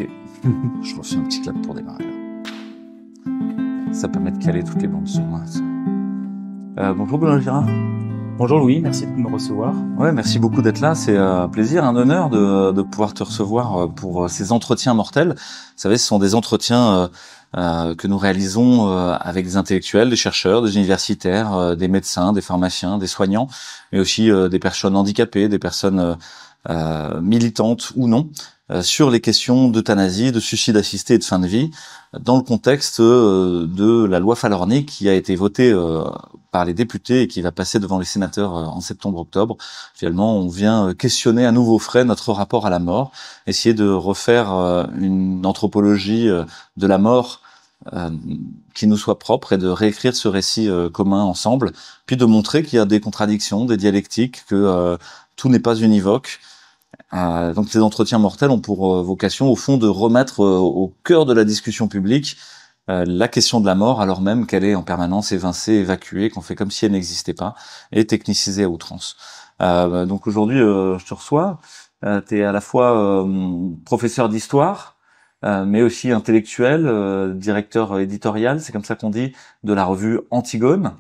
Ok. Je refais un petit clap pour démarrer. Ça permet de caler toutes les bandes son. Bonjour Benoît Girard. Bonjour Louis, merci de me recevoir. Ouais, merci beaucoup d'être là. C'est un plaisir, un honneur de pouvoir te recevoir pour ces entretiens mortels. Vous savez, ce sont des entretiens que nous réalisons avec des intellectuels, des chercheurs, des universitaires, des médecins, des pharmaciens, des soignants, mais aussi des personnes handicapées, des personnes militantes ou non, sur les questions d'euthanasie, de suicide assisté et de fin de vie, dans le contexte de la loi Falorni qui a été votée par les députés et qui va passer devant les sénateurs en septembre-octobre. Finalement, on vient questionner à nouveau frais notre rapport à la mort, essayer de refaire une anthropologie de la mort qui nous soit propre et de réécrire ce récit commun ensemble, puis de montrer qu'il y a des contradictions, des dialectiques, que tout n'est pas univoque. Donc ces entretiens mortels ont pour vocation au fond de remettre au cœur de la discussion publique la question de la mort, alors même qu'elle est en permanence évincée, évacuée, qu'on fait comme si elle n'existait pas, et technicisée à outrance. Donc aujourd'hui, je te reçois. Tu es à la fois professeur d'histoire, mais aussi intellectuel, directeur éditorial, c'est comme ça qu'on dit, de la revue Antigone.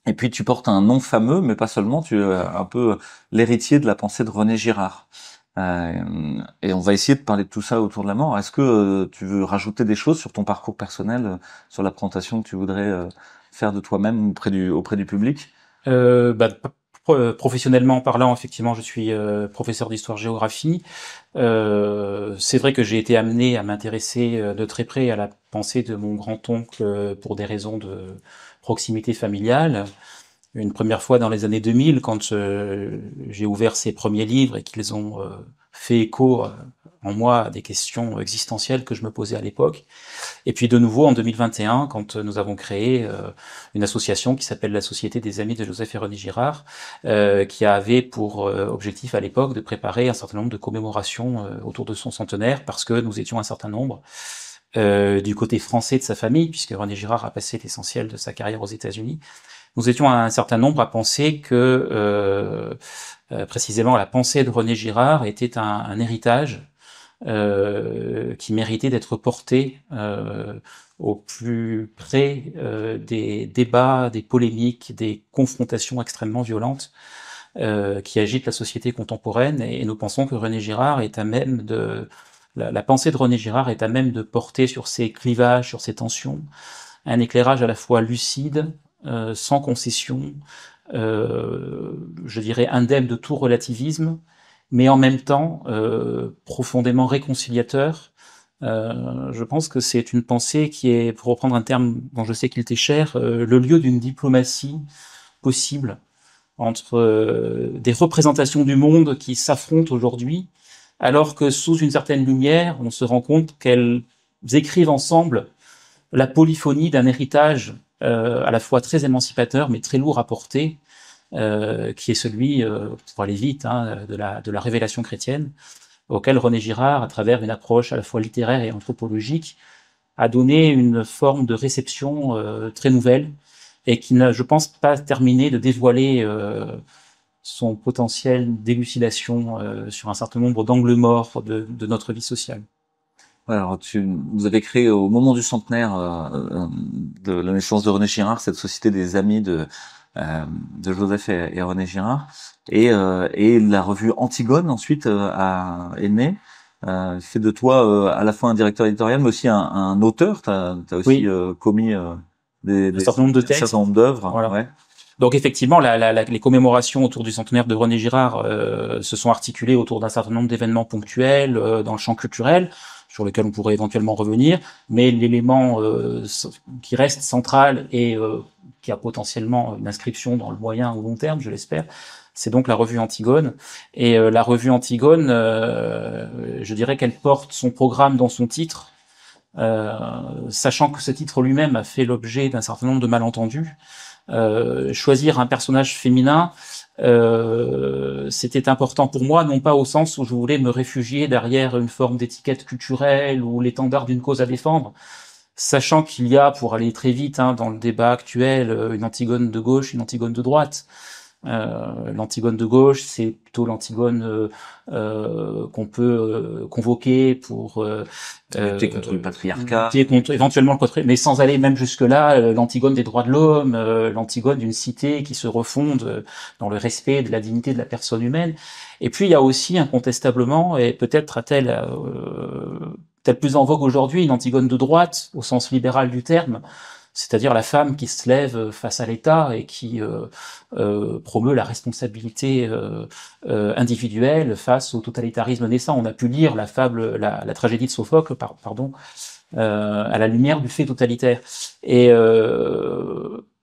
Et puis tu portes un nom fameux, mais pas seulement, tu es un peu l'héritier de la pensée de René Girard. Et on va essayer de parler de tout ça autour de la mort. Est-ce que tu veux rajouter des choses sur ton parcours personnel, sur la présentation que tu voudrais faire de toi-même auprès du public? Professionnellement parlant, effectivement, je suis professeur d'histoire-géographie. C'est vrai que j'ai été amené à m'intéresser de très près à la pensée de mon grand-oncle pour des raisons de proximité familiale. Une première fois dans les années 2000, quand j'ai ouvert ces premiers livres et qu'ils ont fait écho en moi à des questions existentielles que je me posais à l'époque. Et puis de nouveau en 2021, quand nous avons créé une association qui s'appelle la Société des Amis de Joseph et René Girard, qui avait pour objectif à l'époque de préparer un certain nombre de commémorations autour de son centenaire, parce que nous étions un certain nombre du côté français de sa famille, puisque René Girard a passé l'essentiel de sa carrière aux États-Unis. Nous étions un certain nombre à penser que précisément la pensée de René Girard était un héritage qui méritait d'être porté au plus près des débats, des polémiques, des confrontations extrêmement violentes qui agitent la société contemporaine. Et nous pensons que René Girard est à même de... La pensée de René Girard est à même de porter sur ces clivages, sur ces tensions, un éclairage à la fois lucide, sans concession, je dirais indemne de tout relativisme, mais en même temps profondément réconciliateur. Je pense que c'est une pensée qui est, pour reprendre un terme dont je sais qu'il t'est cher, le lieu d'une diplomatie possible entre des représentations du monde qui s'affrontent aujourd'hui, alors que sous une certaine lumière, on se rend compte qu'elles écrivent ensemble la polyphonie d'un héritage à la fois très émancipateur, mais très lourd à porter, qui est celui, pour aller vite, de la révélation chrétienne, auquel René Girard, à travers une approche à la fois littéraire et anthropologique, a donné une forme de réception très nouvelle, et qui n'a, je pense, pas terminé de dévoiler son potentiel d'élucidation sur un certain nombre d'angles morts de notre vie sociale. Alors, vous avez créé au moment du centenaire de la naissance de René Girard cette société des amis de Joseph et René Girard, et la revue Antigone ensuite est née. Fait de toi à la fois un directeur éditorial, mais aussi un auteur. T'as aussi commis un certain nombre de textes, un certain nombre d'œuvres. Voilà. Ouais. Donc effectivement, les commémorations autour du centenaire de René Girard se sont articulées autour d'un certain nombre d'événements ponctuels dans le champ culturel, sur lesquels on pourrait éventuellement revenir, mais l'élément qui reste central et qui a potentiellement une inscription dans le moyen ou long terme, je l'espère, c'est donc la revue Antigone. Et la revue Antigone, je dirais qu'elle porte son programme dans son titre, sachant que ce titre lui-même a fait l'objet d'un certain nombre de malentendus. Choisir un personnage féminin, c'était important pour moi, non pas au sens où je voulais me réfugier derrière une forme d'étiquette culturelle ou l'étendard d'une cause à défendre, sachant qu'il y a, pour aller très vite dans le débat actuel, une Antigone de gauche, une Antigone de droite. L'Antigone de gauche, c'est plutôt l'Antigone qu'on peut convoquer pour lutter contre le patriarcat, lutter contre éventuellement le patriarcat, mais sans aller même jusque-là, l'Antigone des droits de l'homme, l'Antigone d'une cité qui se refonde dans le respect de la dignité de la personne humaine. Et puis il y a aussi incontestablement, et peut-être a-t-elle plus en vogue aujourd'hui, une Antigone de droite au sens libéral du terme, c'est-à-dire la femme qui se lève face à l'État et qui promeut la responsabilité individuelle face au totalitarisme naissant. On a pu lire la fable, la tragédie de Sophocle, à la lumière du fait totalitaire. Et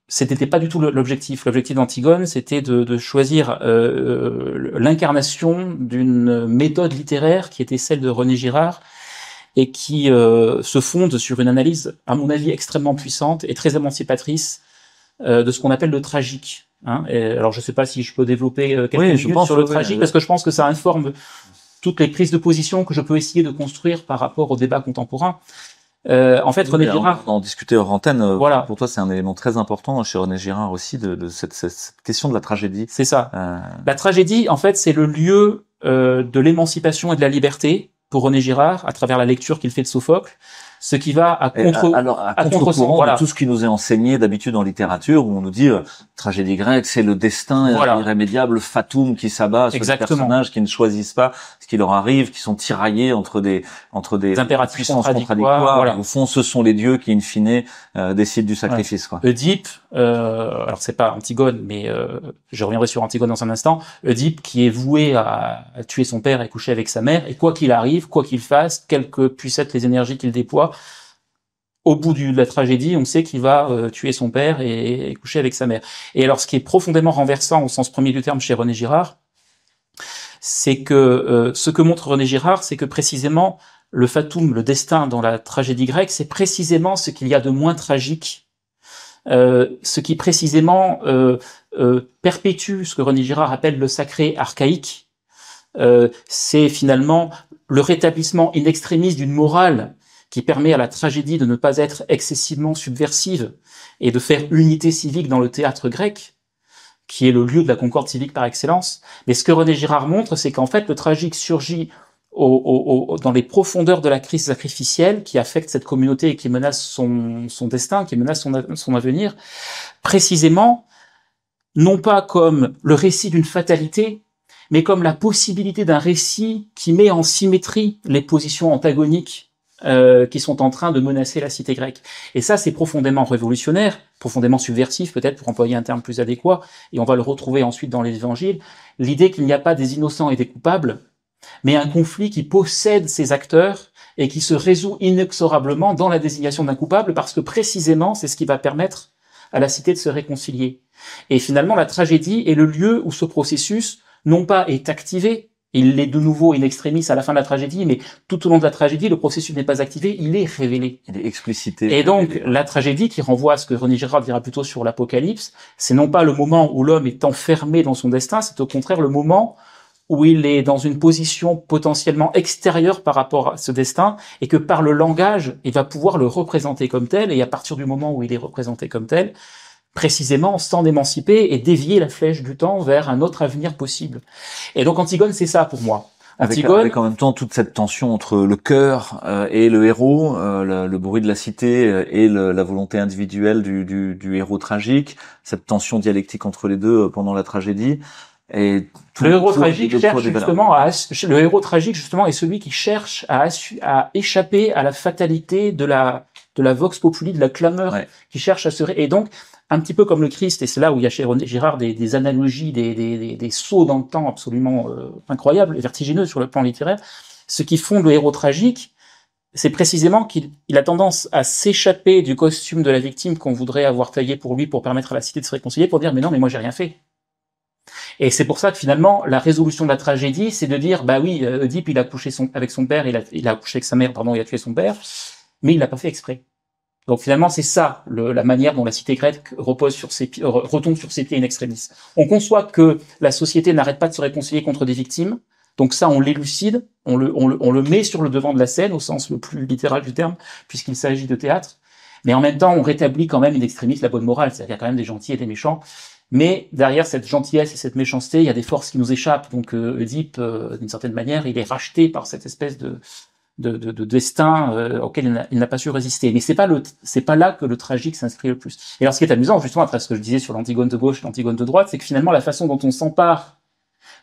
c'était pas du tout l'objectif. L'objectif d'Antigone, c'était de choisir l'incarnation d'une méthode littéraire qui était celle de René Girard, et qui se fonde sur une analyse, à mon avis, extrêmement puissante et très émancipatrice de ce qu'on appelle le tragique. Alors, je ne sais pas si je peux développer quelques minutes sur le tragique, parce que je pense que ça informe toutes les prises de position que je peux essayer de construire par rapport au débat contemporain. En fait, René Girard... On en discutait hors antenne. Voilà. Pour toi, c'est un élément très important chez René Girard aussi, de cette question de la tragédie. C'est ça. La tragédie, en fait, c'est le lieu de l'émancipation et de la liberté, pour René Girard, à travers la lecture qu'il fait de Sophocle, ce qui va à contre-courant voilà, de tout ce qui nous est enseigné d'habitude en littérature, où on nous dit tragédie grecque, c'est le destin irrémédiable, le fatum qui s'abat sur les personnages qui ne choisissent pas ce qui leur arrive, qui sont tiraillés entre des impératifs puissances contradictoires. Voilà. Au fond, ce sont les dieux qui, in fine, décident du sacrifice. Quoi. Oedipe, alors c'est pas Antigone, mais je reviendrai sur Antigone dans un instant. Oedipe qui est voué à tuer son père et coucher avec sa mère, et quoi qu'il arrive, quoi qu'il fasse, quelles que puissent être les énergies qu'il déploie, au bout de la tragédie, on sait qu'il va tuer son père et coucher avec sa mère. Et alors, ce qui est profondément renversant au sens premier du terme chez René Girard, c'est que ce que montre René Girard, c'est que précisément le fatum, le destin dans la tragédie grecque, c'est précisément ce qu'il y a de moins tragique, ce qui précisément perpétue ce que René Girard appelle le sacré archaïque. C'est finalement le rétablissement in extremis d'une morale qui permet à la tragédie de ne pas être excessivement subversive et de faire unité civique dans le théâtre grec, qui est le lieu de la concorde civique par excellence. Mais ce que René Girard montre, c'est qu'en fait, le tragique surgit dans les profondeurs de la crise sacrificielle qui affecte cette communauté et qui menace son destin, qui menace son avenir, précisément, non pas comme le récit d'une fatalité, mais comme la possibilité d'un récit qui met en symétrie les positions antagoniques qui sont en train de menacer la cité grecque. Et ça, c'est profondément révolutionnaire, profondément subversif, peut-être, pour employer un terme plus adéquat, et on va le retrouver ensuite dans les évangiles, l'idée qu'il n'y a pas des innocents et des coupables, mais un conflit qui possède ses acteurs et qui se résout inexorablement dans la désignation d'un coupable, parce que précisément, c'est ce qui va permettre à la cité de se réconcilier. Et finalement, la tragédie est le lieu où ce processus, non pas est activé, il est de nouveau in extremis à la fin de la tragédie, mais tout au long de la tragédie, le processus n'est pas activé, il est révélé. Il est explicité. Et donc, la tragédie, qui renvoie à ce que René Girard dira plutôt sur l'Apocalypse, c'est non pas le moment où l'homme est enfermé dans son destin, c'est au contraire le moment où il est dans une position potentiellement extérieure par rapport à ce destin, et que par le langage, il va pouvoir le représenter comme tel, et à partir du moment où il est représenté comme tel, précisément s'en émanciper et dévier la flèche du temps vers un autre avenir possible. Et donc Antigone, c'est ça pour moi. Antigone, avec en même temps toute cette tension entre le cœur et le héros, le bruit de la cité et la volonté individuelle du héros tragique, cette tension dialectique entre les deux pendant la tragédie. Et le héros tragique cherche justement le héros tragique justement est celui qui cherche à échapper à la fatalité de la vox populi, de la clameur, qui cherche à se et donc un petit peu comme le Christ, et c'est là où il y a chez René Girard des analogies, des sauts dans le temps absolument incroyables, vertigineux sur le plan littéraire. Ce qui fonde le héros tragique, c'est précisément qu'il a tendance à s'échapper du costume de la victime qu'on voudrait avoir taillé pour lui pour permettre à la cité de se réconcilier, pour dire mais non, mais moi j'ai rien fait. Et c'est pour ça que finalement la résolution de la tragédie, c'est de dire bah oui, Oedipe il a couché avec son père, il a couché avec sa mère, pardon, il a tué son père, mais il l'a pas fait exprès. Donc finalement, c'est ça la manière dont la cité grecque retombe sur ses pieds in extremis. On conçoit que la société n'arrête pas de se réconcilier contre des victimes. Donc ça, on l'élucide, on le met sur le devant de la scène au sens le plus littéral du terme, puisqu'il s'agit de théâtre. Mais en même temps, on rétablit quand même in extremis la bonne morale, c'est-à-dire qu'il y a quand même des gentils et des méchants. Mais derrière cette gentillesse et cette méchanceté, il y a des forces qui nous échappent. Donc Oedipe, d'une certaine manière, il est racheté par cette espèce de destin auquel il n'a pas su résister. Mais c'est pas là que le tragique s'inscrit le plus. Et alors ce qui est amusant, justement, après ce que je disais sur l'Antigone de gauche, l'Antigone de droite, c'est que finalement la façon dont on s'empare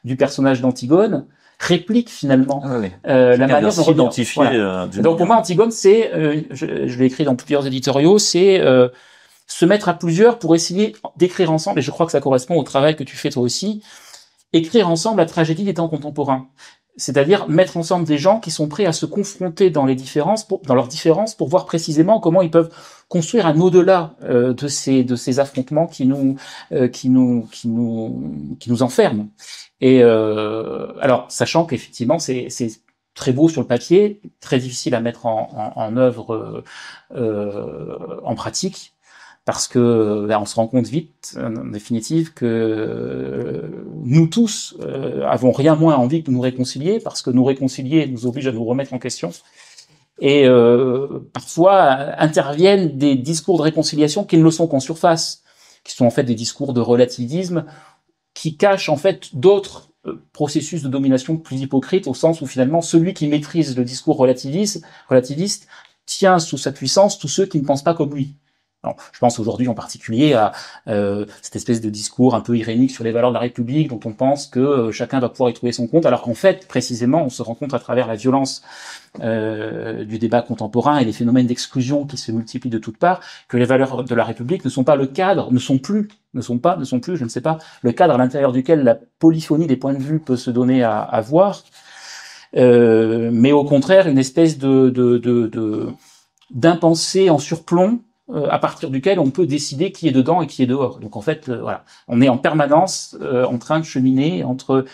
du personnage d'Antigone réplique finalement la manière dont s'identifier. Voilà. Donc pour moi, Antigone, c'est, je l'ai écrit dans plusieurs éditoriaux, c'est se mettre à plusieurs pour essayer d'écrire ensemble, et je crois que ça correspond au travail que tu fais toi aussi, écrire ensemble la tragédie des temps contemporains. C'est-à-dire mettre ensemble des gens qui sont prêts à se confronter dans leurs différences pour voir précisément comment ils peuvent construire un au-delà de ces affrontements qui nous enferment. Et alors, sachant qu'effectivement, c'est très beau sur le papier, très difficile à mettre en œuvre en pratique. Parce que on se rend compte vite, en définitive, que nous tous avons rien moins envie que de nous réconcilier, parce que nous réconcilier nous oblige à nous remettre en question. Et parfois interviennent des discours de réconciliation qui ne le sont qu'en surface, qui sont en fait des discours de relativisme, qui cachent en fait d'autres processus de domination plus hypocrites, au sens où finalement celui qui maîtrise le discours relativiste tient sous sa puissance tous ceux qui ne pensent pas comme lui. Alors, je pense aujourd'hui en particulier à cette espèce de discours un peu irénique sur les valeurs de la République, dont on pense que chacun va pouvoir y trouver son compte, alors qu'en fait, précisément, on se rend compte à travers la violence du débat contemporain et les phénomènes d'exclusion qui se multiplient de toutes parts, que les valeurs de la République ne sont pas le cadre, ne sont plus, je ne sais pas, le cadre à l'intérieur duquel la polyphonie des points de vue peut se donner à voir, mais au contraire une espèce d'impensé en surplomb, à partir duquel on peut décider qui est dedans et qui est dehors. Donc en fait, voilà, on est en permanence en train de cheminer entre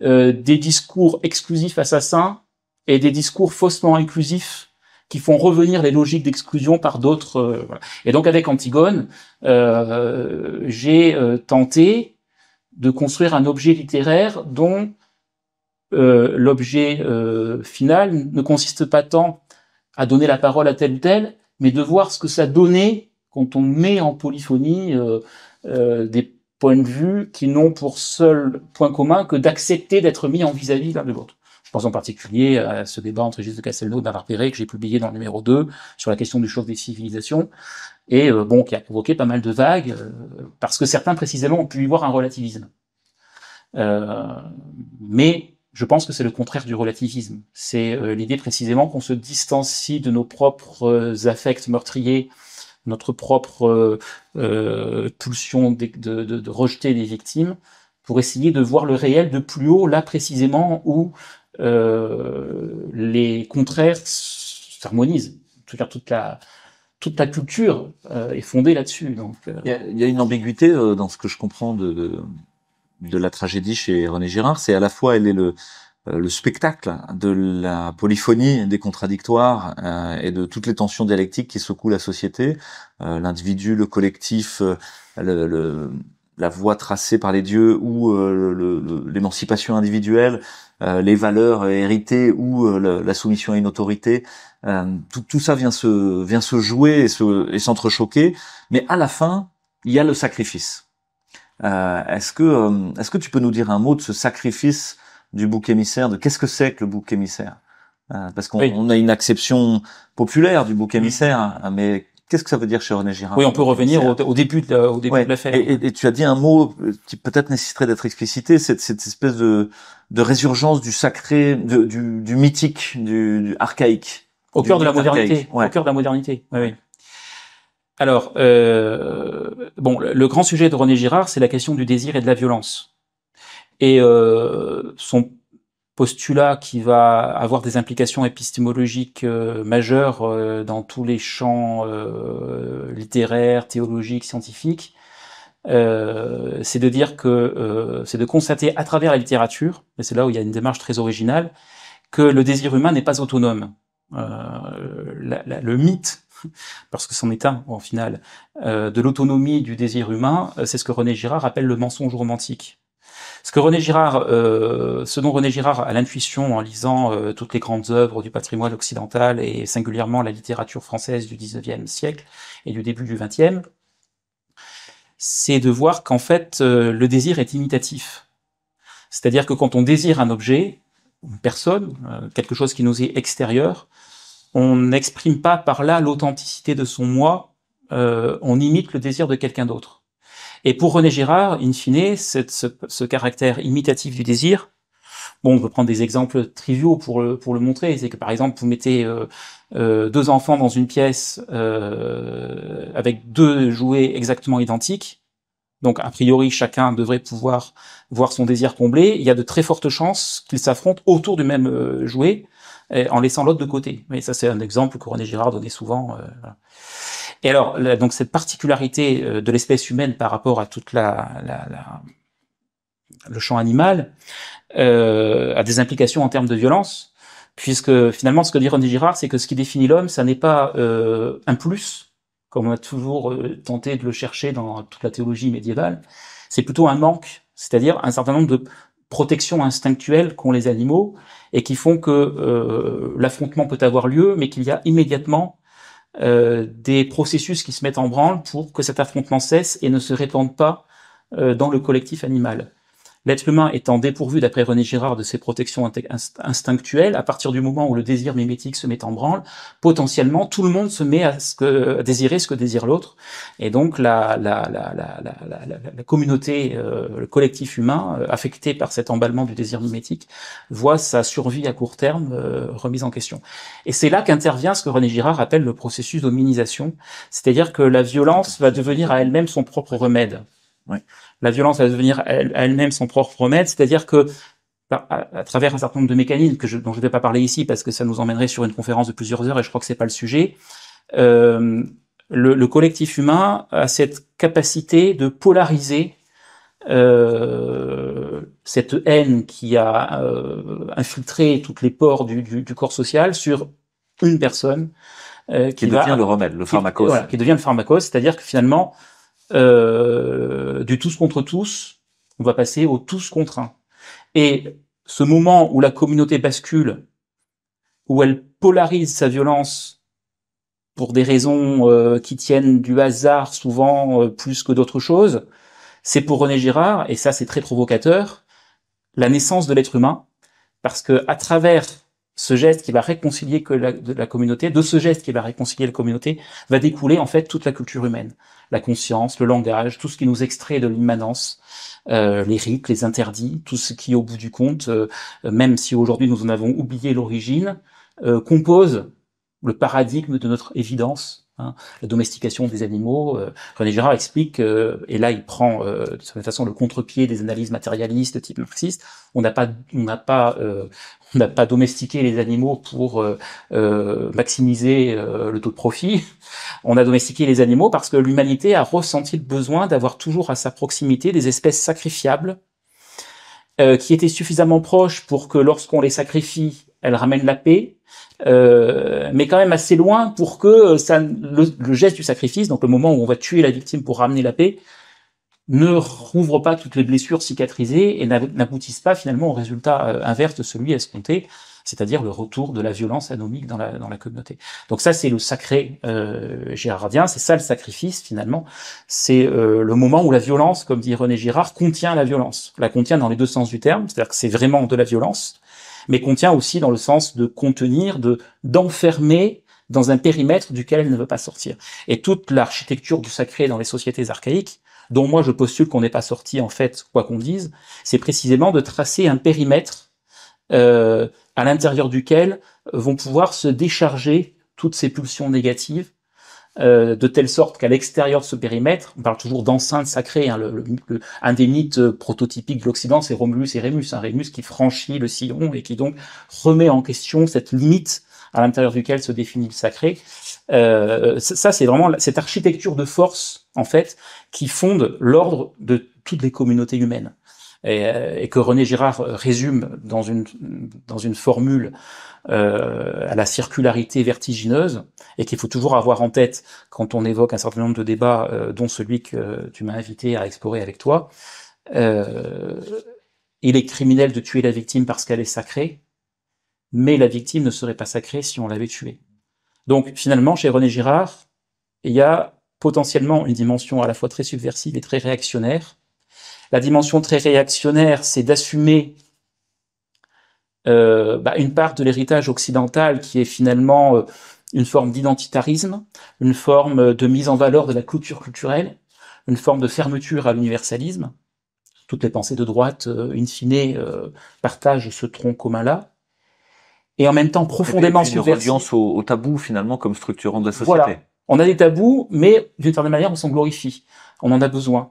des discours exclusifs assassins et des discours faussement inclusifs qui font revenir les logiques d'exclusion par d'autres. Voilà. Et donc avec Antigone, j'ai tenté de construire un objet littéraire dont l'objet final ne consiste pas tant à donner la parole à tel ou tel, mais de voir ce que ça donnait quand on met en polyphonie des points de vue qui n'ont pour seul point commun que d'accepter d'être mis en vis-à-vis l'un de l'autre. Je pense en particulier à ce débat entre Gilles de Castelnau et Bernard Perret que j'ai publié dans le numéro 2 sur la question du choc des civilisations, et qui a provoqué pas mal de vagues, parce que certains précisément ont pu y voir un relativisme. Mais je pense que c'est le contraire du relativisme. C'est l'idée précisément qu'on se distancie de nos propres affects meurtriers, notre propre pulsion de rejeter les victimes, pour essayer de voir le réel de plus haut, là précisément où les contraires s'harmonisent. Toute la culture est fondée là-dessus. Donc, il y a une ambiguïté dans ce que je comprends de la tragédie chez René Girard, c'est à la fois elle est le spectacle de la polyphonie des contradictoires et de toutes les tensions dialectiques qui secouent la société, l'individu, le collectif, la voie tracée par les dieux ou l'émancipation individuelle, les valeurs héritées ou la soumission à une autorité. Tout ça vient se jouer et s'entrechoquer, mais à la fin il y a le sacrifice. Est-ce que tu peux nous dire un mot de ce sacrifice du bouc émissaire, de qu'est-ce que c'est que le bouc émissaire? Parce qu'on a une acception populaire du bouc émissaire, mais qu'est-ce que ça veut dire chez René Girard? Oui, on peut revenir au début de l'affaire. Et tu as dit un mot qui peut-être nécessiterait d'être explicité, cette espèce de résurgence du sacré, du mythique, du archaïque. Au cœur de la modernité. Ouais. Au cœur de la modernité. Oui. Alors, le grand sujet de René Girard, c'est la question du désir et de la violence. Et son postulat qui va avoir des implications épistémologiques majeures dans tous les champs littéraires, théologiques, scientifiques, c'est de dire que c'est de constater à travers la littérature, et c'est là où il y a une démarche très originale, que le désir humain n'est pas autonome. Le mythe, parce que c'en est un en final, de l'autonomie du désir humain, c'est ce que René Girard appelle le mensonge romantique. Ce dont René Girard a l'intuition en lisant toutes les grandes œuvres du patrimoine occidental et singulièrement la littérature française du XIXe siècle et du début du XXe, c'est de voir qu'en fait, le désir est imitatif. C'est-à-dire que quand on désire un objet, une personne, quelque chose qui nous est extérieur, on n'exprime pas par là l'authenticité de son moi, on imite le désir de quelqu'un d'autre. Et pour René Girard, in fine, ce caractère imitatif du désir, bon, on peut prendre des exemples triviaux pour le montrer, c'est que par exemple, vous mettez deux enfants dans une pièce avec deux jouets exactement identiques, donc a priori chacun devrait pouvoir voir son désir comblé, il y a de très fortes chances qu'ils s'affrontent autour du même jouet, en laissant l'autre de côté. Mais ça c'est un exemple que René Girard donnait souvent. Voilà. Et alors, donc cette particularité de l'espèce humaine par rapport à toute le champ animal a des implications en termes de violence, puisque finalement ce que dit René Girard, c'est que ce qui définit l'homme, ça n'est pas un plus, comme on a toujours tenté de le chercher dans toute la théologie médiévale, c'est plutôt un manque, c'est-à-dire un certain nombre de protections instinctuelles qu'ont les animaux et qui font que l'affrontement peut avoir lieu, mais qu'il y a immédiatement des processus qui se mettent en branle pour que cet affrontement cesse et ne se répande pas dans le collectif animal. L'être humain étant dépourvu, d'après René Girard, de ses protections instinctuelles, à partir du moment où le désir mimétique se met en branle, potentiellement tout le monde se met à désirer ce que désire l'autre, et donc la communauté, le collectif humain, affecté par cet emballement du désir mimétique, voit sa survie à court terme remise en question. Et c'est là qu'intervient ce que René Girard appelle le processus d'hominisation, c'est-à-dire que la violence va devenir à elle-même son propre remède. Oui. La violence va devenir elle-même son propre remède, c'est-à-dire que à travers un certain nombre de mécanismes dont je ne vais pas parler ici parce que ça nous emmènerait sur une conférence de plusieurs heures et je crois que c'est pas le sujet, le collectif humain a cette capacité de polariser cette haine qui a infiltré toutes les pores du corps social sur une personne qui devient le remède, le pharmakos. Voilà, qui devient le pharmakos, c'est-à-dire que finalement du tous contre tous, on va passer au tous contre un. Et ce moment où la communauté bascule, où elle polarise sa violence pour des raisons qui tiennent du hasard souvent plus que d'autres choses, c'est pour René Girard, et ça c'est très provocateur, la naissance de l'être humain, parce que à travers ce geste qui va réconcilier la communauté, de ce geste qui va réconcilier la communauté, va découler en fait toute la culture humaine. La conscience, le langage, tout ce qui nous extrait de l'immanence, les rites, les interdits, tout ce qui, au bout du compte, même si aujourd'hui nous en avons oublié l'origine, compose le paradigme de notre évidence. Hein, la domestication des animaux. René Girard explique, et là il prend de cette façon le contre-pied des analyses matérialistes type marxiste. On n'a pas domestiqué les animaux pour maximiser le taux de profit. On a domestiqué les animaux parce que l'humanité a ressenti le besoin d'avoir toujours à sa proximité des espèces sacrifiables qui étaient suffisamment proches pour que lorsqu'on les sacrifie, elles ramènent la paix, mais quand même assez loin pour que le geste du sacrifice, donc le moment où on va tuer la victime pour ramener la paix, ne rouvre pas toutes les blessures cicatrisées et n'aboutisse pas finalement au résultat inverse de celui escompté, c'est-à-dire le retour de la violence anomique dans la communauté. Donc ça, c'est le sacré girardien, c'est ça le sacrifice finalement, c'est le moment où la violence, comme dit René Girard, contient la violence. La contient dans les deux sens du terme, c'est-à-dire que c'est vraiment de la violence, mais contient aussi dans le sens de contenir, d'enfermer dans un périmètre duquel elle ne veut pas sortir. Et toute l'architecture du sacré dans les sociétés archaïques, dont moi je postule qu'on n'est pas sorti en fait, quoi qu'on dise, c'est précisément de tracer un périmètre à l'intérieur duquel vont pouvoir se décharger toutes ces pulsions négatives, de telle sorte qu'à l'extérieur de ce périmètre, on parle toujours d'enceinte sacrée, hein, un des mythes prototypiques de l'Occident, c'est Romulus et Rémus, hein, Rémus qui franchit le sillon et qui donc remet en question cette limite à l'intérieur duquel se définit le sacré. Ça, c'est vraiment cette architecture de force, en fait, qui fonde l'ordre de toutes les communautés humaines. Et que René Girard résume dans une formule à la circularité vertigineuse, et qu'il faut toujours avoir en tête quand on évoque un certain nombre de débats, dont celui que tu m'as invité à explorer avec toi. Il est criminel de tuer la victime parce qu'elle est sacrée, mais la victime ne serait pas sacrée si on l'avait tuée. Donc finalement, chez René Girard, il y a potentiellement une dimension à la fois très subversive et très réactionnaire. La dimension très réactionnaire, c'est d'assumer une part de l'héritage occidental qui est finalement une forme d'identitarisme, une forme de mise en valeur de la culture culturelle, une forme de fermeture à l'universalisme. Toutes les pensées de droite, in fine, partagent ce tronc commun-là. Et en même temps profondément subversif. Une reliance au tabou, finalement, comme structurant de la société. Voilà. On a des tabous, mais d'une certaine manière, on s'en glorifie. On en a besoin.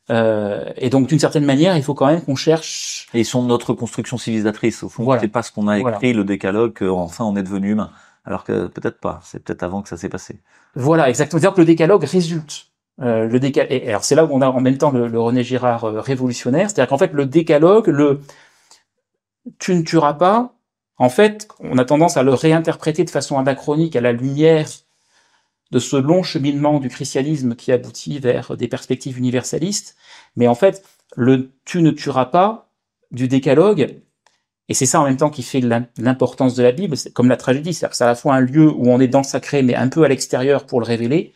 Et donc, d'une certaine manière, il faut quand même qu'on cherche... Et ils sont notre construction civilisatrice. Au fond, c'est pas ce qu'on a écrit, le décalogue, qu'enfin on est devenu humain. Alors que peut-être pas. C'est peut-être avant que ça s'est passé. Voilà, exactement. C'est-à-dire que le décalogue résulte. Et alors, c'est là où on a en même temps le René Girard révolutionnaire. C'est-à-dire qu'en fait, le décalogue, tu ne tueras pas, en fait, on a tendance à le réinterpréter de façon anachronique à la lumière de ce long cheminement du christianisme qui aboutit vers des perspectives universalistes. Mais en fait, le « tu ne tueras pas » du décalogue, et c'est ça en même temps qui fait l'importance de la Bible, c'est comme la tragédie, c'est-à-dire que c'est à la fois un lieu où on est dans le sacré, mais un peu à l'extérieur pour le révéler.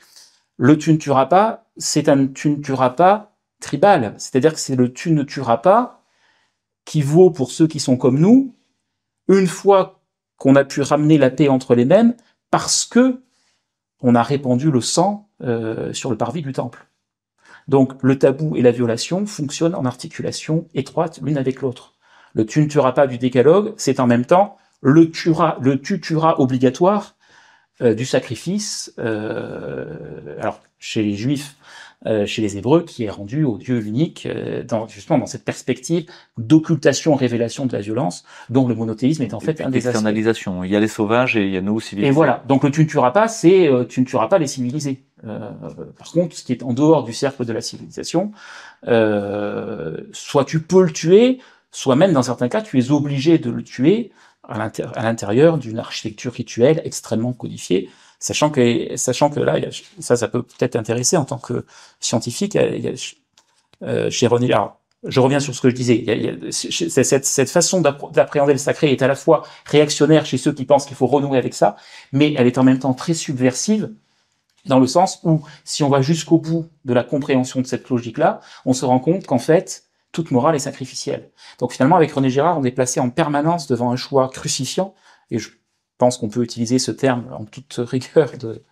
Le « tu ne tueras pas », c'est un « tu ne tueras pas » tribal, c'est-à-dire que c'est le « tu ne tueras pas » qui vaut pour ceux qui sont comme nous, une fois qu'on a pu ramener la paix entre les mêmes, parce que on a répandu le sang sur le parvis du temple. Donc le tabou et la violation fonctionnent en articulation étroite l'une avec l'autre. Le « tu ne tueras pas » du décalogue, c'est en même temps le « tu tueras » obligatoire du sacrifice, alors chez les Juifs, chez les Hébreux, qui est rendu au Dieu unique, justement dans cette perspective d'occultation-révélation de la violence, dont le monothéisme est en fait un des aspects. Externalisation. Il y a les sauvages et il y a nous civilisés. Et voilà. Donc le « tu ne tueras pas », c'est tu ne tueras pas les civilisés. Par contre, ce qui est en dehors du cercle de la civilisation, soit tu peux le tuer, soit même dans certains cas, tu es obligé de le tuer à l'intérieur d'une architecture rituelle extrêmement codifiée. Sachant que là, ça peut peut-être intéresser en tant que scientifique. Chez René, alors, je reviens sur ce que je disais. Cette façon d'appréhender le sacré est à la fois réactionnaire chez ceux qui pensent qu'il faut renouer avec ça, mais elle est en même temps très subversive, dans le sens où, si on va jusqu'au bout de la compréhension de cette logique-là, on se rend compte qu'en fait, toute morale est sacrificielle. Donc finalement, avec René Girard, on est placé en permanence devant un choix crucifiant, et je pense qu'on peut utiliser ce terme en toute rigueur, de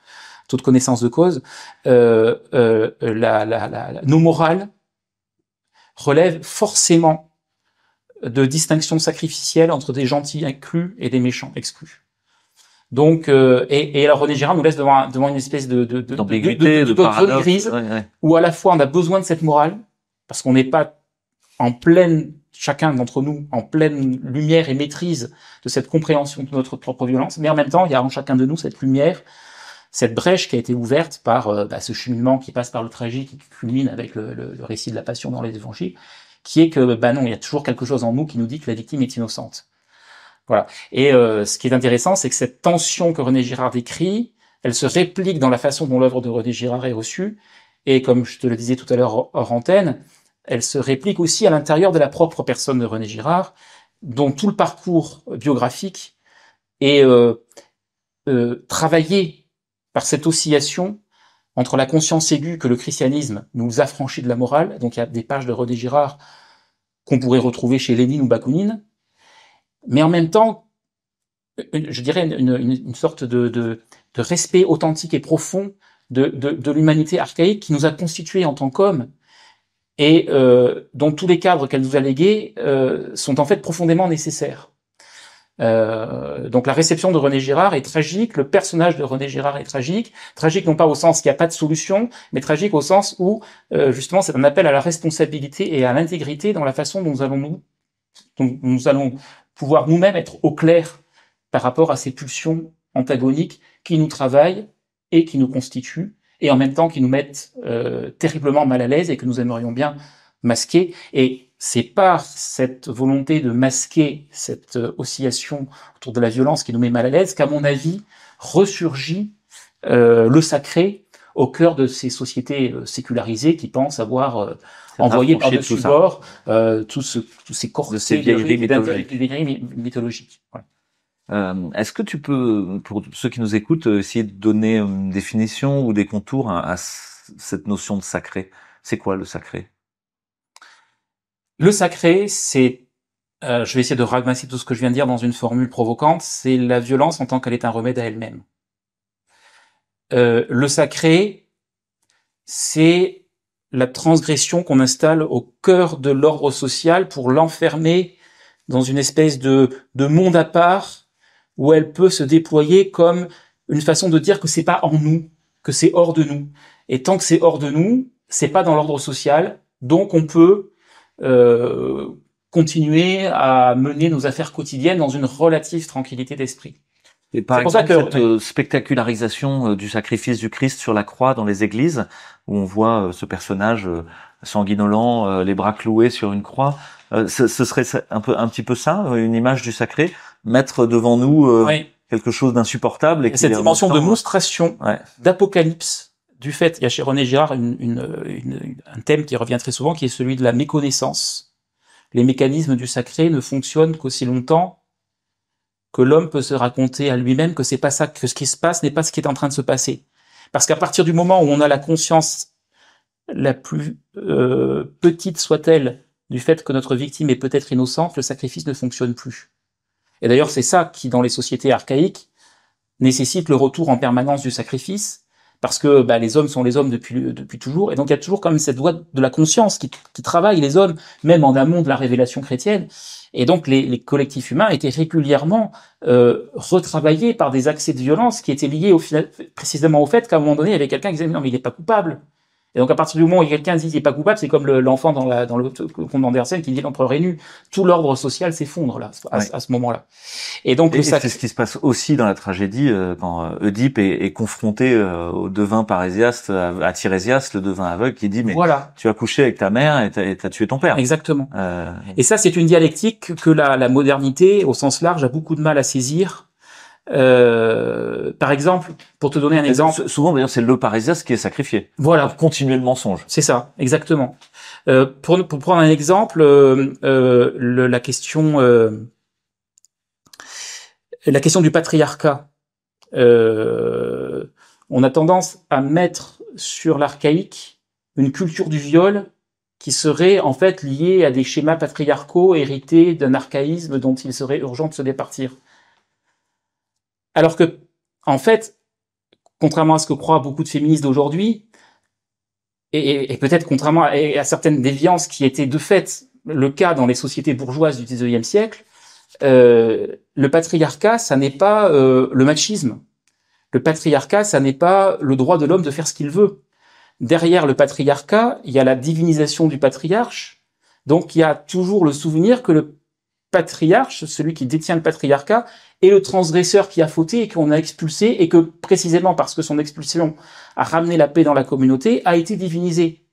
toute connaissance de cause. Nos morales relèvent forcément de distinctions sacrificielles entre des gentils inclus et des méchants exclus. Donc, et alors René Girard nous laisse devant une espèce d'ambiguïté, de paradoxe, grise, où à la fois on a besoin de cette morale, parce qu'on n'est pas en pleine, chacun d'entre nous, en pleine lumière et maîtrise de cette compréhension de notre propre violence, mais en même temps, il y a en chacun de nous cette lumière, cette brèche qui a été ouverte par ce cheminement qui passe par le tragique et qui culmine avec le récit de la Passion dans les Évangiles, qui est que, non, il y a toujours quelque chose en nous qui nous dit que la victime est innocente. Voilà. Et ce qui est intéressant, c'est que cette tension que René Girard décrit, elle se réplique dans la façon dont l'œuvre de René Girard est reçue, et comme je te le disais tout à l'heure hors antenne, elle se réplique aussi à l'intérieur de la propre personne de René Girard, dont tout le parcours biographique est travaillé par cette oscillation entre la conscience aiguë que le christianisme nous affranchit de la morale, donc il y a des pages de René Girard qu'on pourrait retrouver chez Lénine ou Bakounine, mais en même temps, je dirais une sorte de respect authentique et profond de l'humanité archaïque qui nous a constitués en tant qu'hommes, et dont tous les cadres qu'elle nous a légués sont en fait profondément nécessaires. Donc la réception de René Girard est tragique, le personnage de René Girard est tragique non pas au sens qu'il n'y a pas de solution, mais tragique au sens où justement c'est un appel à la responsabilité et à l'intégrité dans la façon dont nous allons pouvoir nous-mêmes être au clair par rapport à ces pulsions antagoniques qui nous travaillent et qui nous constituent, et en même temps qui nous mettent terriblement mal à l'aise et que nous aimerions bien masquer. Et c'est par cette volonté de masquer cette oscillation autour de la violence qui nous met mal à l'aise qu'à mon avis ressurgit le sacré au cœur de ces sociétés sécularisées qui pensent avoir envoyé par-dessus bord tous ces corsets de ces vieilleries mythologiques. Voilà. Est-ce que tu peux, pour ceux qui nous écoutent, essayer de donner une définition ou des contours à cette notion de sacré? C'est quoi le sacré? Le sacré, c'est, je vais essayer de ramasser tout ce que je viens de dire dans une formule provocante, c'est la violence en tant qu'elle est un remède à elle-même. Le sacré, c'est la transgression qu'on installe au cœur de l'ordre social pour l'enfermer dans une espèce de monde à part où elle peut se déployer comme une façon de dire que c'est pas en nous, que c'est hors de nous. Et tant que c'est hors de nous, c'est pas dans l'ordre social, donc on peut continuer à mener nos affaires quotidiennes dans une relative tranquillité d'esprit. Et par exemple, cette spectacularisation du sacrifice du Christ sur la croix dans les églises, où on voit ce personnage sanguinolent, les bras cloués sur une croix, ce serait un petit peu ça, une image du sacré, mettre devant nous oui. quelque chose d'insupportable. Et cette dimension de monstration, d'apocalypse, du fait, il y a chez René Girard un thème qui revient très souvent, qui est celui de la méconnaissance. Les mécanismes du sacré ne fonctionnent qu'aussi longtemps que l'homme peut se raconter à lui-même que c'est pas ça, que ce qui se passe n'est pas ce qui est en train de se passer. Parce qu'à partir du moment où on a la conscience la plus petite soit-elle du fait que notre victime est peut-être innocente, le sacrifice ne fonctionne plus. Et d'ailleurs, c'est ça qui, dans les sociétés archaïques, nécessite le retour en permanence du sacrifice, parce que les hommes sont les hommes depuis toujours, et donc il y a toujours quand même cette voie de la conscience qui travaille les hommes, même en amont de la révélation chrétienne. Et donc les collectifs humains étaient régulièrement retravaillés par des accès de violence qui étaient liés précisément au fait qu'à un moment donné, il y avait quelqu'un qui disait « non, mais il n'est pas coupable ». Et donc à partir du moment où quelqu'un dit qu'il n'est pas coupable, c'est comme l'enfant dans le conte d'Andersen qui dit l'empereur est nu. Tout l'ordre social s'effondre là à ce moment-là. Et donc c'est ce qui se passe aussi dans la tragédie quand Oedipe est confronté au devin parésiaste, à Tirésias, le devin aveugle, qui dit mais voilà, tu as couché avec ta mère et t'as tué ton père. Exactement. Et ça, c'est une dialectique que la modernité, au sens large, a beaucoup de mal à saisir. Par exemple, pour te donner un exemple, souvent d'ailleurs c'est le Parésias qui est sacrifié. Voilà, pour continuer le mensonge. C'est ça, exactement. Pour prendre un exemple, la question du patriarcat. On a tendance à mettre sur l'archaïque une culture du viol qui serait en fait liée à des schémas patriarcaux hérités d'un archaïsme dont il serait urgent de se départir. Alors que, en fait, contrairement à ce que croient beaucoup de féministes d'aujourd'hui, et peut-être contrairement à certaines déviances qui étaient de fait le cas dans les sociétés bourgeoises du XIXe siècle, le patriarcat, ça n'est pas le machisme. Le patriarcat, ça n'est pas le droit de l'homme de faire ce qu'il veut. Derrière le patriarcat, il y a la divinisation du patriarche. Donc il y a toujours le souvenir que le patriarche, celui qui détient le patriarcat, est le transgresseur qui a fauté et qu'on a expulsé, et que précisément parce que son expulsion a ramené la paix dans la communauté, a été divinisé.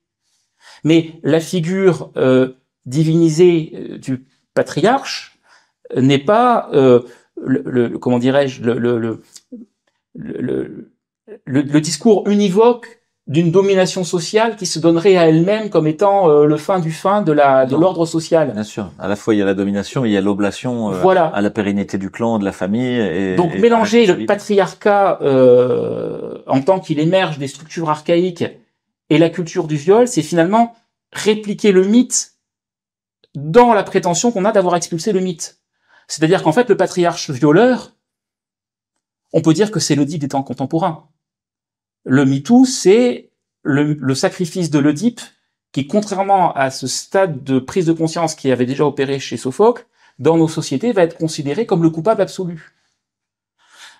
Mais la figure divinisée du patriarche n'est pas comment dirais-je le discours univoque d'une domination sociale qui se donnerait à elle-même comme étant le fin du fin de l'ordre social. Bien sûr. À la fois, il y a la domination, il y a l'oblation voilà. à la pérennité du clan, de la famille. Donc, mélanger le patriarcat en tant qu'il émerge des structures archaïques et la culture du viol, c'est finalement répliquer le mythe dans la prétention qu'on a d'avoir expulsé le mythe. C'est-à-dire qu'en fait, le patriarche violeur, on peut dire que c'est l'Oedipe des temps contemporains. Le MeToo, c'est le sacrifice de l'Oedipe qui, contrairement à ce stade de prise de conscience qui avait déjà opéré chez Sophocle, dans nos sociétés, va être considéré comme le coupable absolu.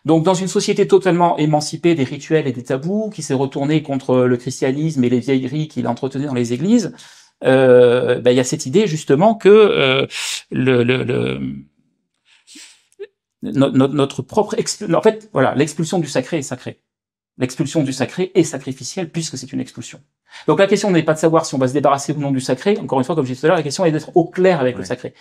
Donc, dans une société totalement émancipée des rituels et des tabous, qui s'est retournée contre le christianisme et les vieilleries qu'il entretenait dans les églises, il y a cette idée justement que notre propre en fait, voilà, l'expulsion du sacré est sacrée. L'expulsion du sacré est sacrificielle puisque c'est une expulsion. Donc la question n'est pas de savoir si on va se débarrasser ou non du sacré. Encore une fois, comme je disais tout à l'heure, la question est d'être au clair avec le sacré.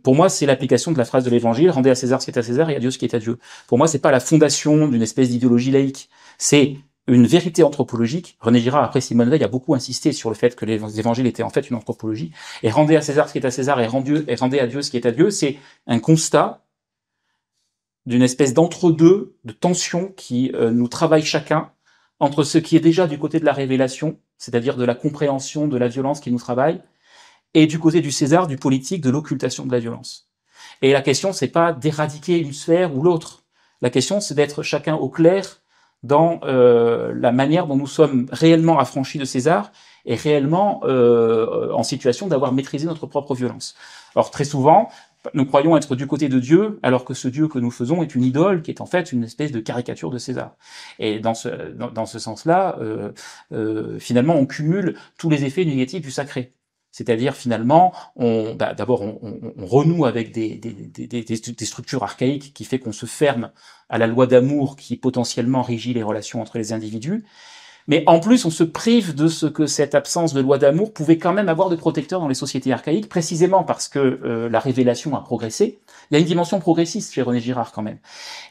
Pour moi, c'est l'application de la phrase de l'Évangile, rendez à César ce qui est à César et à Dieu ce qui est à Dieu. Pour moi, c'est pas la fondation d'une espèce d'idéologie laïque. C'est une vérité anthropologique. René Girard, après Simone Veil, a beaucoup insisté sur le fait que les évangiles étaient en fait une anthropologie. Et rendez à César ce qui est à César et rendez à Dieu ce qui est à Dieu, c'est un constat d'une espèce d'entre-deux, de tension qui nous travaille chacun entre ce qui est déjà du côté de la révélation, c'est-à-dire de la compréhension de la violence qui nous travaille, et du côté du César, du politique, de l'occultation de la violence. Et la question, c'est pas d'éradiquer une sphère ou l'autre. La question, c'est d'être chacun au clair dans la manière dont nous sommes réellement affranchis de César et réellement en situation d'avoir maîtrisé notre propre violence. Alors très souvent, nous croyons être du côté de Dieu, alors que ce Dieu que nous faisons est une idole, qui est en fait une espèce de caricature de César. Et dans ce sens-là, finalement, on cumule tous les effets négatifs du sacré. C'est-à-dire finalement, d'abord on renoue avec des structures archaïques qui fait qu'on se ferme à la loi d'amour qui potentiellement régit les relations entre les individus. Mais en plus, on se prive de ce que cette absence de loi d'amour pouvait quand même avoir de protecteur dans les sociétés archaïques, précisément parce que la révélation a progressé. Il y a une dimension progressiste chez René Girard quand même.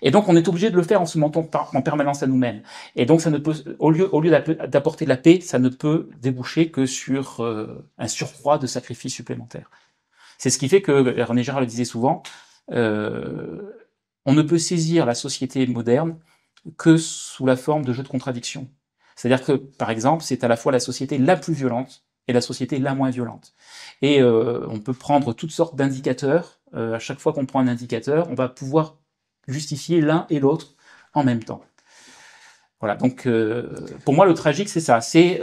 Et donc, on est obligé de le faire en se mentant en permanence à nous-mêmes. Et donc, ça ne peut, au lieu d'apporter de la paix, ça ne peut déboucher que sur un surcroît de sacrifices supplémentaires. C'est ce qui fait que, René Girard le disait souvent, on ne peut saisir la société moderne que sous la forme de jeux de contradiction. C'est-à-dire que, par exemple, c'est à la fois la société la plus violente et la société la moins violente. Et on peut prendre toutes sortes d'indicateurs. À chaque fois qu'on prend un indicateur, on va pouvoir justifier l'un et l'autre en même temps. Voilà, donc pour moi, le tragique, c'est ça. C'est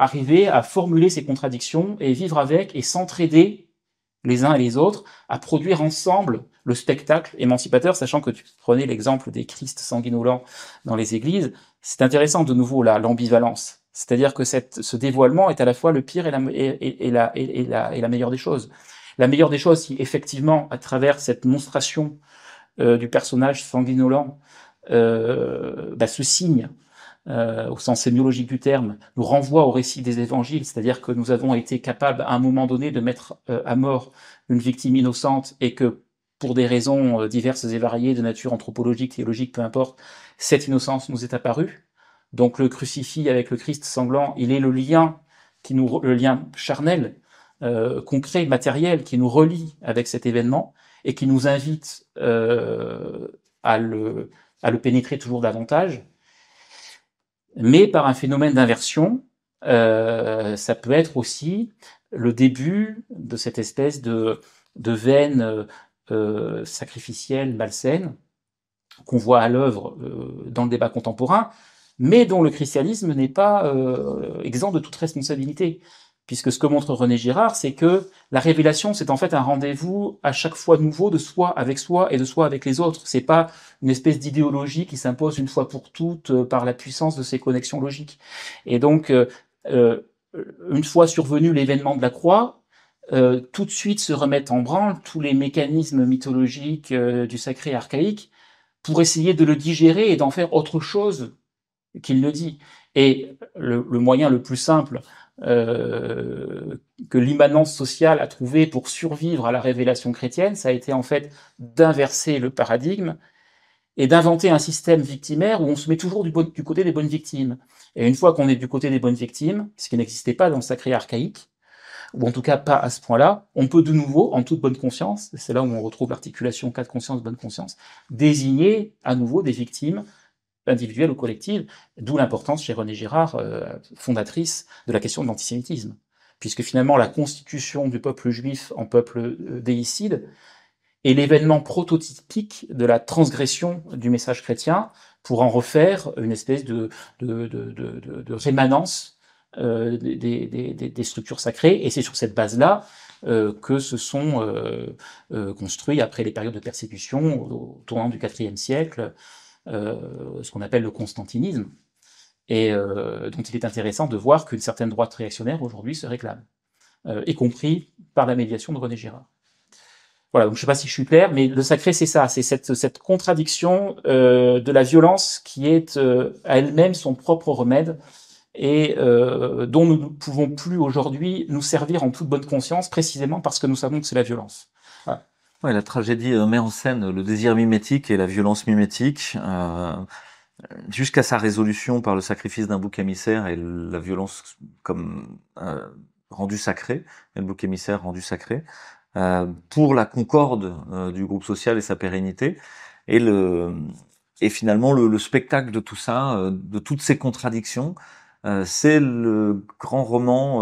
arriver à formuler ces contradictions et vivre avec et s'entraider les uns et les autres à produire ensemble le spectacle émancipateur, sachant que tu prenais l'exemple des Christ sanguinolents dans les églises. C'est intéressant de nouveau là, l'ambivalence. C'est-à-dire que ce dévoilement est à la fois le pire et la meilleure des choses. La meilleure des choses, si effectivement, à travers cette monstration du personnage sanguinolent, ce signe, au sens sémiologique du terme, nous renvoie au récit des évangiles, c'est-à-dire que nous avons été capables à un moment donné de mettre à mort une victime innocente et que pour des raisons diverses et variées de nature anthropologique, théologique, peu importe, cette innocence nous est apparue. Donc le crucifix avec le Christ sanglant, il est le lien le lien charnel, concret, matériel, qui nous relie avec cet événement et qui nous invite à le pénétrer toujours davantage. Mais par un phénomène d'inversion, ça peut être aussi le début de cette espèce de veine sacrificielle, malsaine, qu'on voit à l'œuvre dans le débat contemporain, mais dont le christianisme n'est pas exempt de toute responsabilité. Puisque ce que montre René Girard, c'est que la révélation, c'est en fait un rendez-vous à chaque fois nouveau de soi avec soi et de soi avec les autres. C'est pas une espèce d'idéologie qui s'impose une fois pour toutes par la puissance de ses connexions logiques. Et donc, une fois survenu l'événement de la croix, tout de suite se remettent en branle tous les mécanismes mythologiques du sacré archaïque pour essayer de le digérer et d'en faire autre chose qu'il ne dit. Et le moyen le plus simple que l'immanence sociale a trouvé pour survivre à la révélation chrétienne, ça a été en fait d'inverser le paradigme et d'inventer un système victimaire où on se met toujours du côté des bonnes victimes. Et une fois qu'on est du côté des bonnes victimes, ce qui n'existait pas dans le sacré archaïque, ou en tout cas pas à ce point-là, on peut de nouveau, en toute bonne conscience, c'est là où on retrouve l'articulation cas de conscience, bonne conscience, désigner à nouveau des victimes individuelle ou collective, d'où l'importance chez René Girard, fondatrice de la question de l'antisémitisme. Puisque finalement la constitution du peuple juif en peuple déicide est l'événement prototypique de la transgression du message chrétien pour en refaire une espèce de rémanence des structures sacrées. Et c'est sur cette base-là que se sont construits, après les périodes de persécution, au tournant du IVe siècle, ce qu'on appelle le constantinisme, et dont il est intéressant de voir qu'une certaine droite réactionnaire aujourd'hui se réclame, y compris par la médiation de René Girard. Voilà, donc je ne sais pas si je suis clair, mais le sacré c'est ça, c'est cette contradiction de la violence qui est à elle-même son propre remède et dont nous ne pouvons plus aujourd'hui nous servir en toute bonne conscience, précisément parce que nous savons que c'est la violence. Voilà. Ouais, la tragédie met en scène le désir mimétique et la violence mimétique, jusqu'à sa résolution par le sacrifice d'un bouc émissaire et la violence comme rendue sacrée, et le bouc émissaire rendu sacré, pour la concorde du groupe social et sa pérennité. Et finalement, le spectacle de tout ça, de toutes ces contradictions, c'est le grand roman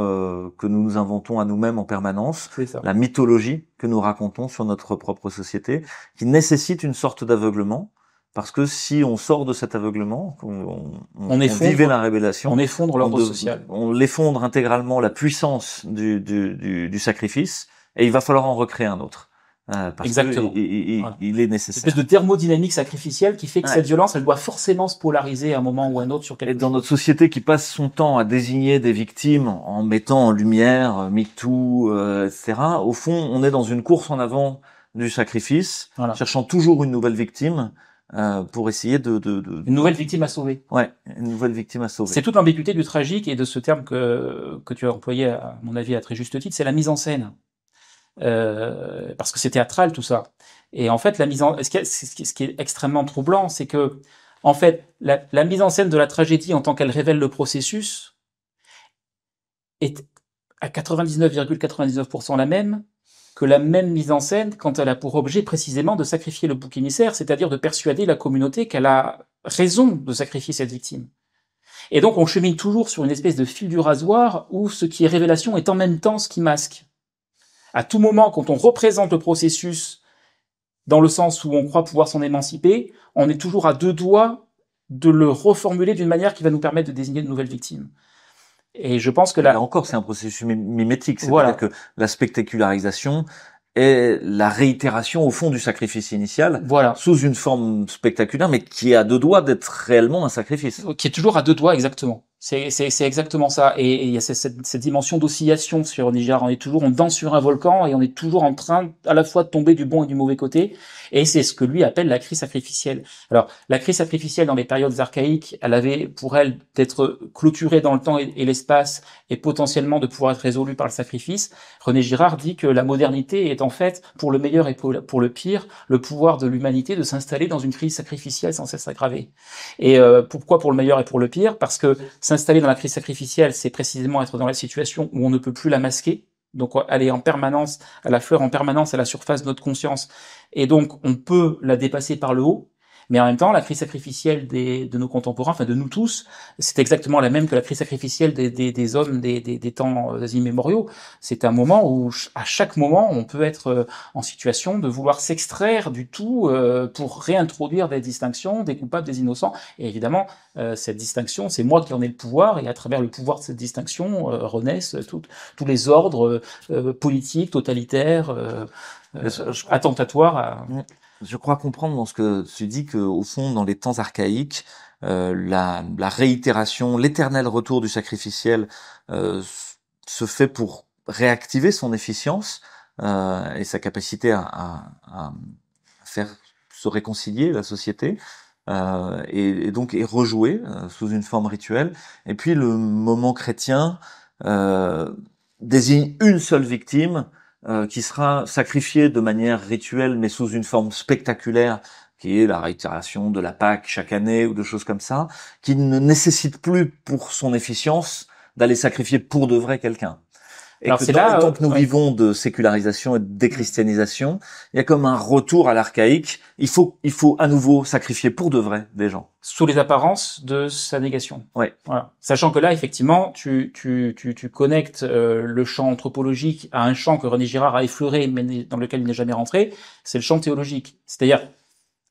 que nous nous inventons à nous-mêmes en permanence, la mythologie que nous racontons sur notre propre société, qui nécessite une sorte d'aveuglement, parce que si on sort de cet aveuglement, on vivait la révélation, on effondre l'ordre social. On l'effondre intégralement, la puissance du sacrifice, et il va falloir en recréer un autre. Parce Exactement. Il est nécessaire. Une espèce de thermodynamique sacrificielle qui fait que cette violence, elle doit forcément se polariser à un moment ou à un autre sur quelque chose. Et dans notre société qui passe son temps à désigner des victimes en mettant en lumière MeToo, etc., au fond, on est dans une course en avant du sacrifice, cherchant toujours une nouvelle victime pour essayer une nouvelle victime à sauver. Ouais, une nouvelle victime à sauver. C'est toute l'ambiguïté du tragique et de ce terme que tu as employé, à mon avis, à très juste titre, c'est la mise en scène. Parce que c'est théâtral tout ça. Et en fait, ce qui est extrêmement troublant, c'est que en fait, la mise en scène de la tragédie en tant qu'elle révèle le processus est à 99,99% la même que la même mise en scène quand elle a pour objet précisément de sacrifier le bouc émissaire, c'est-à-dire de persuader la communauté qu'elle a raison de sacrifier cette victime. Et donc on chemine toujours sur une espèce de fil du rasoir où ce qui est révélation est en même temps ce qui masque. À tout moment, quand on représente le processus dans le sens où on croit pouvoir s'en émanciper, on est toujours à deux doigts de le reformuler d'une manière qui va nous permettre de désigner de nouvelles victimes. Et je pense que là encore, c'est un processus mimétique. C'est-à-dire que la spectacularisation est la réitération au fond du sacrifice initial, sous une forme spectaculaire, mais qui est à deux doigts d'être réellement un sacrifice. Qui est toujours à deux doigts, exactement. C'est exactement ça. Et il y a cette dimension d'oscillation sur Nijar. On danse sur un volcan et on est toujours en train à la fois de tomber du bon et du mauvais côté. Et c'est ce que lui appelle la crise sacrificielle. Alors, la crise sacrificielle dans les périodes archaïques, elle avait pour elle d'être clôturée dans le temps et l'espace et potentiellement de pouvoir être résolue par le sacrifice. René Girard dit que la modernité est en fait, pour le meilleur et pour le pire, le pouvoir de l'humanité de s'installer dans une crise sacrificielle sans cesse aggravée. Et pourquoi pour le meilleur et pour le pire? Parce que s'installer dans la crise sacrificielle, c'est précisément être dans la situation où on ne peut plus la masquer. Donc aller en permanence, à la fleur en permanence à la surface de notre conscience. Et donc on peut la dépasser par le haut. Mais en même temps, la crise sacrificielle de nos contemporains, enfin de nous tous, c'est exactement la même que la crise sacrificielle des hommes des temps immémoriaux. C'est un moment où, à chaque moment, on peut être en situation de vouloir s'extraire du tout pour réintroduire des distinctions, des coupables, des innocents. Et évidemment, cette distinction, c'est moi qui en ai le pouvoir, et à travers le pouvoir de cette distinction renaissent tous les ordres politiques, totalitaires, attentatoires. Je crois comprendre dans ce que tu dis que, au fond, dans les temps archaïques, la réitération, l'éternel retour du sacrificiel se fait pour réactiver son efficience et sa capacité à faire se réconcilier la société. Et donc est rejoué sous une forme rituelle. Et puis le moment chrétien désigne une seule victime qui sera sacrifiée de manière rituelle, mais sous une forme spectaculaire, qui est la réitération de la Pâque chaque année ou de choses comme ça, qui ne nécessite plus pour son efficience d'aller sacrifier pour de vrai quelqu'un. Et alors, que dans le temps que nous vivons de sécularisation et de déchristianisation, il y a comme un retour à l'archaïque. Il faut à nouveau sacrifier pour de vrai des gens. Sous les apparences de sa négation. Ouais. Voilà. Sachant que là, effectivement, tu connectes le champ anthropologique à un champ que René Girard a effleuré, mais dans lequel il n'est jamais rentré. C'est le champ théologique. C'est-à-dire,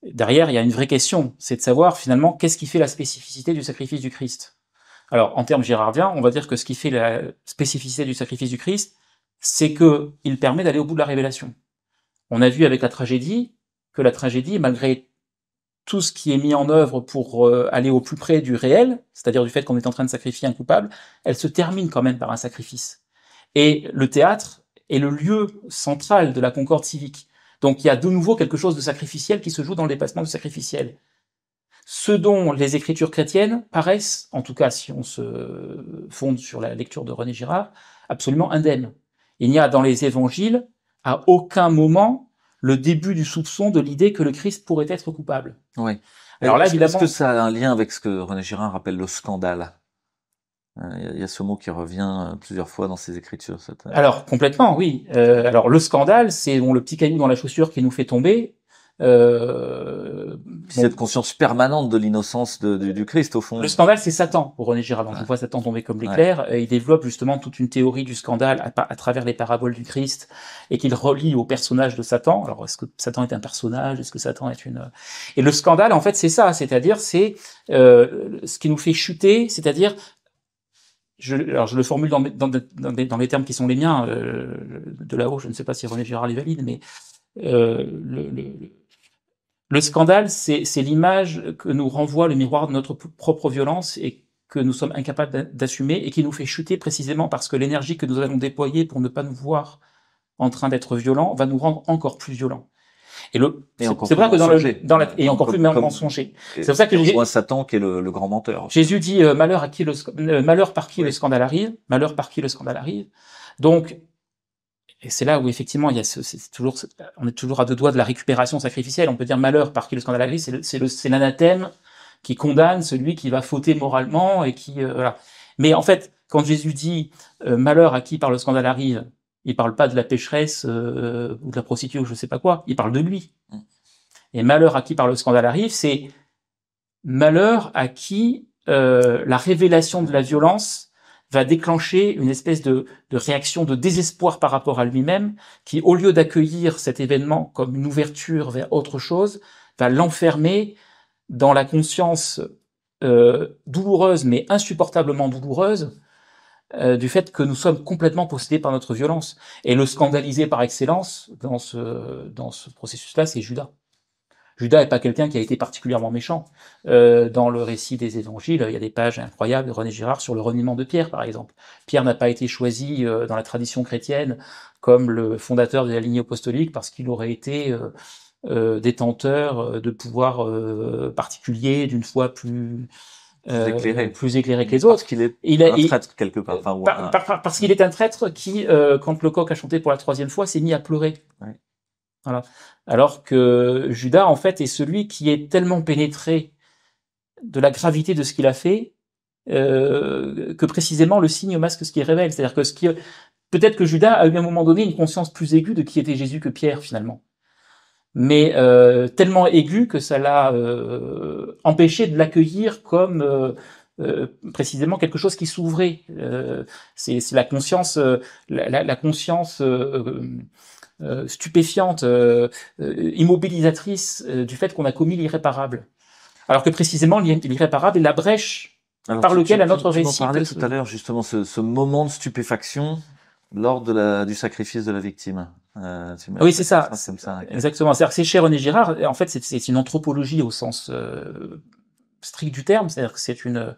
derrière, il y a une vraie question. C'est de savoir, finalement, qu'est-ce qui fait la spécificité du sacrifice du Christ? Alors, en termes girardiens, on va dire que ce qui fait la spécificité du sacrifice du Christ, c'est que il permet d'aller au bout de la révélation. On a vu avec la tragédie que la tragédie, malgré tout ce qui est mis en œuvre pour aller au plus près du réel, c'est-à-dire du fait qu'on est en train de sacrifier un coupable, elle se termine quand même par un sacrifice. Et le théâtre est le lieu central de la concorde civique. Donc il y a de nouveau quelque chose de sacrificiel qui se joue dans le dépassement du sacrificiel. Ce dont les écritures chrétiennes paraissent, en tout cas si on se fonde sur la lecture de René Girard, absolument indemnes. Il n'y a dans les évangiles, à aucun moment, le début du soupçon de l'idée que le Christ pourrait être coupable. Oui. Alors là, évidemment, est-ce que ça a un lien avec ce que René Girard appelle le scandale? Il y a ce mot qui revient plusieurs fois dans ses écritures. Alors, complètement, oui. Alors, le scandale, c'est le petit caillou dans la chaussure qui nous fait tomber. Cette conscience permanente de l'innocence du Christ, au fond. Le scandale, c'est Satan, pour René Girard. Donc, on voit Satan tomber comme l'éclair. Il développe justement toute une théorie du scandale à travers les paraboles du Christ et qu'il relie au personnage de Satan. Alors, est-ce que Satan est un personnage? Est-ce que Satan est une... Et le scandale, en fait, c'est ça. C'est-à-dire, c'est ce qui nous fait chuter, c'est-à-dire... alors, je le formule dans les termes qui sont les miens, de là-haut, je ne sais pas si René Girard les valide, mais le scandale, c'est l'image que nous renvoie le miroir de notre propre violence et que nous sommes incapables d'assumer et qui nous fait chuter précisément parce que l'énergie que nous allons déployer pour ne pas nous voir en train d'être violents va nous rendre encore plus violents. Et c'est vrai que et encore plus mensonger. C'est pour ça que Jésus, Satan qui est le grand menteur. Jésus dit malheur par qui le scandale arrive, malheur par qui le scandale arrive. Donc, et c'est là où effectivement on est toujours à deux doigts de la récupération sacrificielle. On peut dire malheur par qui le scandale arrive, c'est l'anathème qui condamne celui qui va fauter moralement et qui voilà. Mais en fait, quand Jésus dit malheur à qui par le scandale arrive, il parle pas de la pécheresse ou de la prostituée ou je sais pas quoi, il parle de lui. Et malheur à qui par le scandale arrive, c'est malheur à qui la révélation de la violence va déclencher une espèce de réaction de désespoir par rapport à lui-même, qui, au lieu d'accueillir cet événement comme une ouverture vers autre chose, va l'enfermer dans la conscience douloureuse, mais insupportablement douloureuse, du fait que nous sommes complètement possédés par notre violence. Et le scandalisé par excellence dans ce processus-là, c'est Judas. Judas n'est pas quelqu'un qui a été particulièrement méchant. Dans le récit des évangiles, il y a des pages incroyables de René Girard sur le reniement de Pierre, par exemple. Pierre n'a pas été choisi dans la tradition chrétienne comme le fondateur de la lignée apostolique parce qu'il aurait été détenteur de pouvoirs particuliers, d'une foi plus éclairé que les autres. Parce qu'il est un traître quelque part. Enfin, parce qu'il est un traître qui, quand le coq a chanté pour la 3e fois, s'est mis à pleurer. Ouais. Voilà. Alors que Judas, en fait, est celui qui est tellement pénétré de la gravité de ce qu'il a fait que précisément le signe masque ce qu'il révèle. C'est-à-dire que peut-être que Judas a eu à un moment donné une conscience plus aiguë de qui était Jésus que Pierre, finalement. Mais tellement aiguë que ça l'a empêché de l'accueillir comme précisément quelque chose qui s'ouvrait. C'est la conscience, la conscience stupéfiante, immobilisatrice du fait qu'on a commis l'irréparable. Alors que précisément l'irréparable est la brèche par lequel à notre récit... Tu m'en parlais tout à l'heure justement ce moment de stupéfaction lors du sacrifice de la victime. Oui, c'est ça. Exactement. C'est-à-dire que c'est chez René Girard, en fait, c'est une anthropologie au sens strict du terme. C'est-à-dire que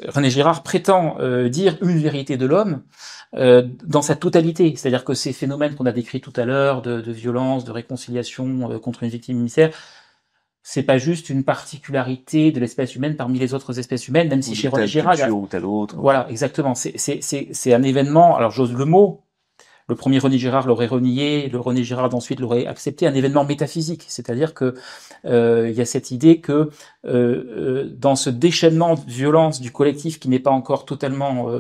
René Girard prétend dire une vérité de l'homme dans sa totalité. C'est-à-dire que ces phénomènes qu'on a décrits tout à l'heure de violence, de réconciliation contre une victime émissaire, c'est pas juste une particularité de l'espèce humaine parmi les autres espèces humaines, même si chez René Girard, ou tel autre. Voilà, exactement. C'est un événement. Alors j'ose le mot. Le premier René Girard l'aurait renié, le René Girard d'ensuite l'aurait accepté, un événement métaphysique. C'est-à-dire que il y a cette idée que dans ce déchaînement de violence du collectif qui n'est pas encore totalement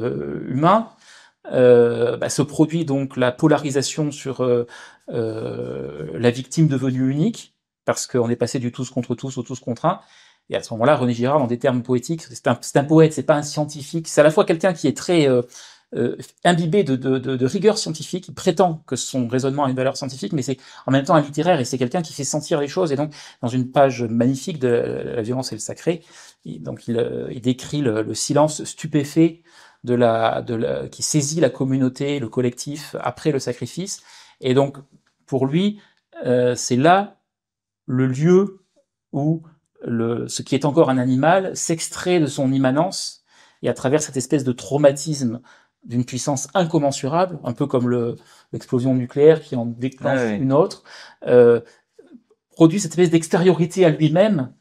humain, se produit donc la polarisation sur la victime devenue unique, parce qu'on est passé du tous contre tous au tous contre un. Et à ce moment-là, René Girard, dans des termes poétiques, c'est un poète, c'est pas un scientifique. C'est à la fois quelqu'un qui est très imbibé de rigueur scientifique, il prétend que son raisonnement a une valeur scientifique, mais c'est en même temps un littéraire et c'est quelqu'un qui fait sentir les choses. Et donc, dans une page magnifique de La violence et le sacré, il décrit le silence stupéfait qui saisit la communauté, le collectif après le sacrifice. Et donc, pour lui, c'est là le lieu où ce qui est encore un animal s'extrait de son immanence et à travers cette espèce de traumatisme d'une puissance incommensurable, un peu comme l'explosion nucléaire qui en déclenche une autre, produit cette espèce d'extériorité à lui-même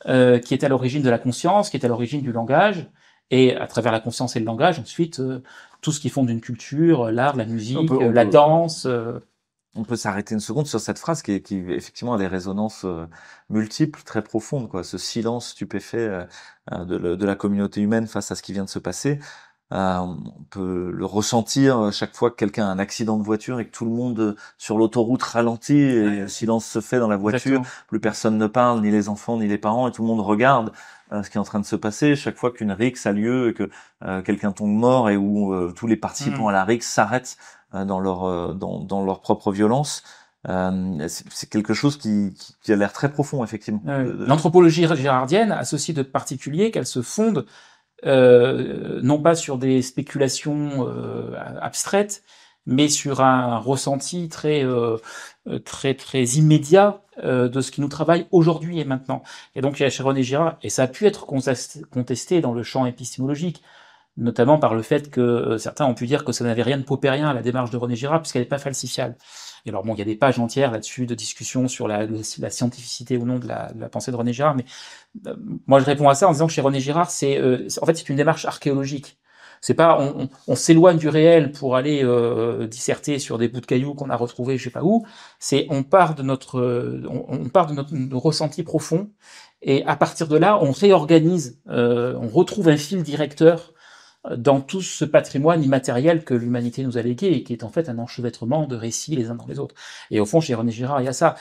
qui est à l'origine de la conscience, qui est à l'origine du langage, et à travers la conscience et le langage, ensuite, tout ce qui fonde une culture, l'art, la musique, la danse... On peut s'arrêter une seconde sur cette phrase qui effectivement a des résonances multiples, très profondes, quoi. Ce silence stupéfait de la communauté humaine face à ce qui vient de se passer. On peut le ressentir chaque fois que quelqu'un a un accident de voiture et que tout le monde sur l'autoroute ralentit et le silence se fait dans la voiture. Exactement. Plus personne ne parle, ni les enfants, ni les parents, et tout le monde regarde ce qui est en train de se passer. Chaque fois qu'une rixe a lieu et que quelqu'un tombe mort et où tous les participants à la rixe s'arrêtent dans leur propre violence. C'est quelque chose qui a l'air très profond, effectivement. L'anthropologie gérardienne a ceci de particulier qu'elle se fonde non pas sur des spéculations abstraites, mais sur un ressenti très immédiat de ce qui nous travaille aujourd'hui et maintenant. Et donc chez René Girard, et ça a pu être contesté dans le champ épistémologique, notamment par le fait que certains ont pu dire que ça n'avait rien de paupérien, la démarche de René Girard, puisqu'elle n'est pas falsifiable. Et alors bon, il y a des pages entières là-dessus de discussion sur la scientificité ou non de la pensée de René Girard, mais moi je réponds à ça en disant que chez René Girard, en fait c'est une démarche archéologique. C'est pas on s'éloigne du réel pour aller disserter sur des bouts de cailloux qu'on a retrouvés je sais pas où. C'est on part de notre ressenti profond et à partir de là on réorganise, on retrouve un fil directeur dans tout ce patrimoine immatériel que l'humanité nous a légué et qui est en fait un enchevêtrement de récits les uns dans les autres. Et au fond, chez René Girard, il y a ça,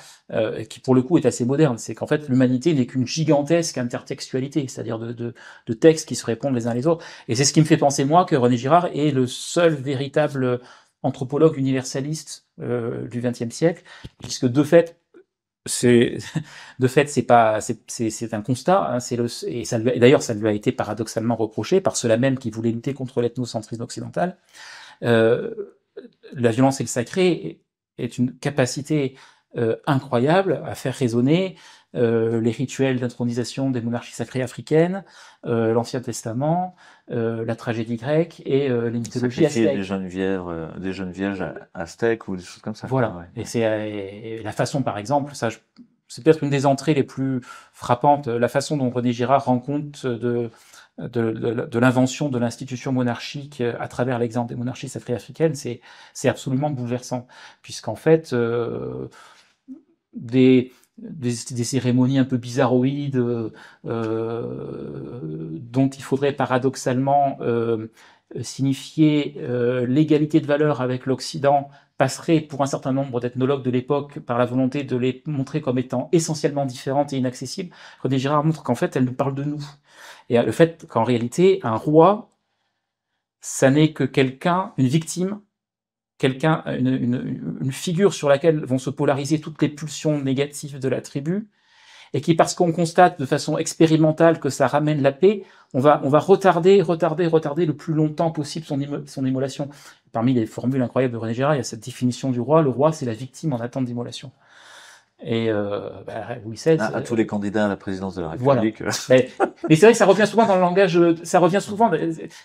qui pour le coup est assez moderne, c'est qu'en fait l'humanité n'est qu'une gigantesque intertextualité, c'est-à-dire de textes qui se répondent les uns les autres. Et c'est ce qui me fait penser, moi, que René Girard est le seul véritable anthropologue universaliste du XXe siècle, puisque de fait, c'est un constat, hein, et d'ailleurs ça lui a été paradoxalement reproché par ceux-là même qui voulaient lutter contre l'ethnocentrisme occidental. La violence et le sacré est une capacité incroyable à faire résonner les rituels d'intronisation des monarchies sacrées africaines, l'Ancien Testament, la tragédie grecque et les mythologies aztèques. Des jeunes vierges aztèques ou des choses comme ça. Voilà. Ouais. Et la façon, par exemple, c'est peut-être une des entrées les plus frappantes, la façon dont René Girard rend compte de l'invention de l'institution monarchique à travers l'exemple des monarchies sacrées africaines, c'est absolument bouleversant, puisqu'en fait, des cérémonies un peu bizarroïdes dont il faudrait paradoxalement signifier l'égalité de valeur avec l'Occident passerait pour un certain nombre d'ethnologues de l'époque par la volonté de les montrer comme étant essentiellement différentes et inaccessibles. René Girard montre qu'en fait, elles nous parlent de nous. Et le fait qu'en réalité, un roi, ça n'est que quelqu'un, une victime, une figure sur laquelle vont se polariser toutes les pulsions négatives de la tribu, et qui, parce qu'on constate de façon expérimentale que ça ramène la paix, on va retarder le plus longtemps possible son immolation. Parmi les formules incroyables de René Girard, il y a cette définition du roi. Le roi, c'est la victime en attente d'immolation. Et Louis XVI... À tous les candidats à la présidence de la République. Voilà. Mais c'est vrai que ça revient souvent dans le langage... Ça revient souvent...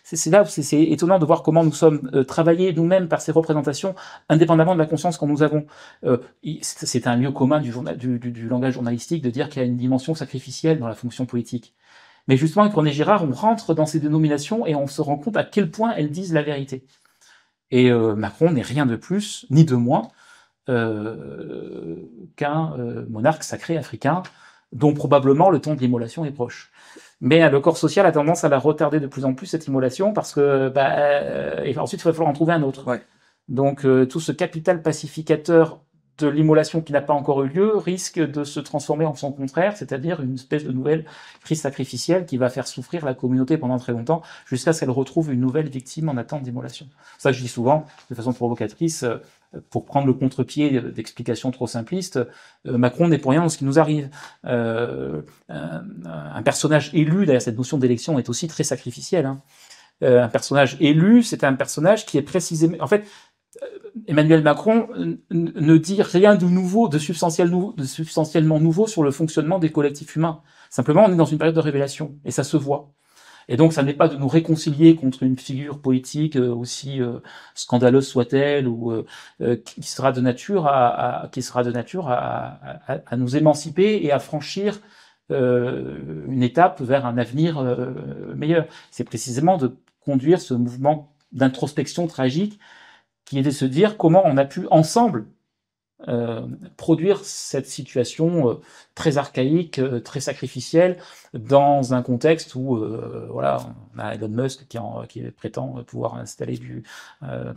C'est là où c'est étonnant de voir comment nous sommes travaillés nous-mêmes par ces représentations, indépendamment de la conscience que nous avons. C'est un lieu commun du langage journalistique de dire qu'il y a une dimension sacrificielle dans la fonction politique. Mais justement, avec René Girard, on rentre dans ces dénominations et on se rend compte à quel point elles disent la vérité. Et Macron n'est rien de plus, ni de moins, qu'un monarque sacré africain, dont probablement le temps de l'immolation est proche. Mais le corps social a tendance à la retarder de plus en plus, cette immolation, parce que et ensuite il va falloir en trouver un autre. Ouais. Donc tout ce capital pacificateur de l'immolation qui n'a pas encore eu lieu risque de se transformer en son contraire, c'est-à-dire une espèce de nouvelle crise sacrificielle qui va faire souffrir la communauté pendant très longtemps, jusqu'à ce qu'elle retrouve une nouvelle victime en attente d'immolation. C'est ça que je dis souvent, de façon provocatrice, pour prendre le contre-pied d'explications trop simplistes, Macron n'est pour rien dans ce qui nous arrive. Un personnage élu, d'ailleurs cette notion d'élection est aussi très sacrificielle, hein. Un personnage élu, c'est un personnage qui est précisément... En fait, Emmanuel Macron ne dit rien de nouveau, de substantiellement nouveau sur le fonctionnement des collectifs humains. Simplement, on est dans une période de révélation, et ça se voit. Et donc, ça n'est pas de nous réconcilier contre une figure politique aussi scandaleuse soit-elle, ou qui sera de nature à nous émanciper et à franchir une étape vers un avenir meilleur. C'est précisément de conduire ce mouvement d'introspection tragique qui est de se dire comment on a pu ensemble produire cette situation très archaïque, très sacrificielle, dans un contexte où voilà, on a Elon Musk qui prétend pouvoir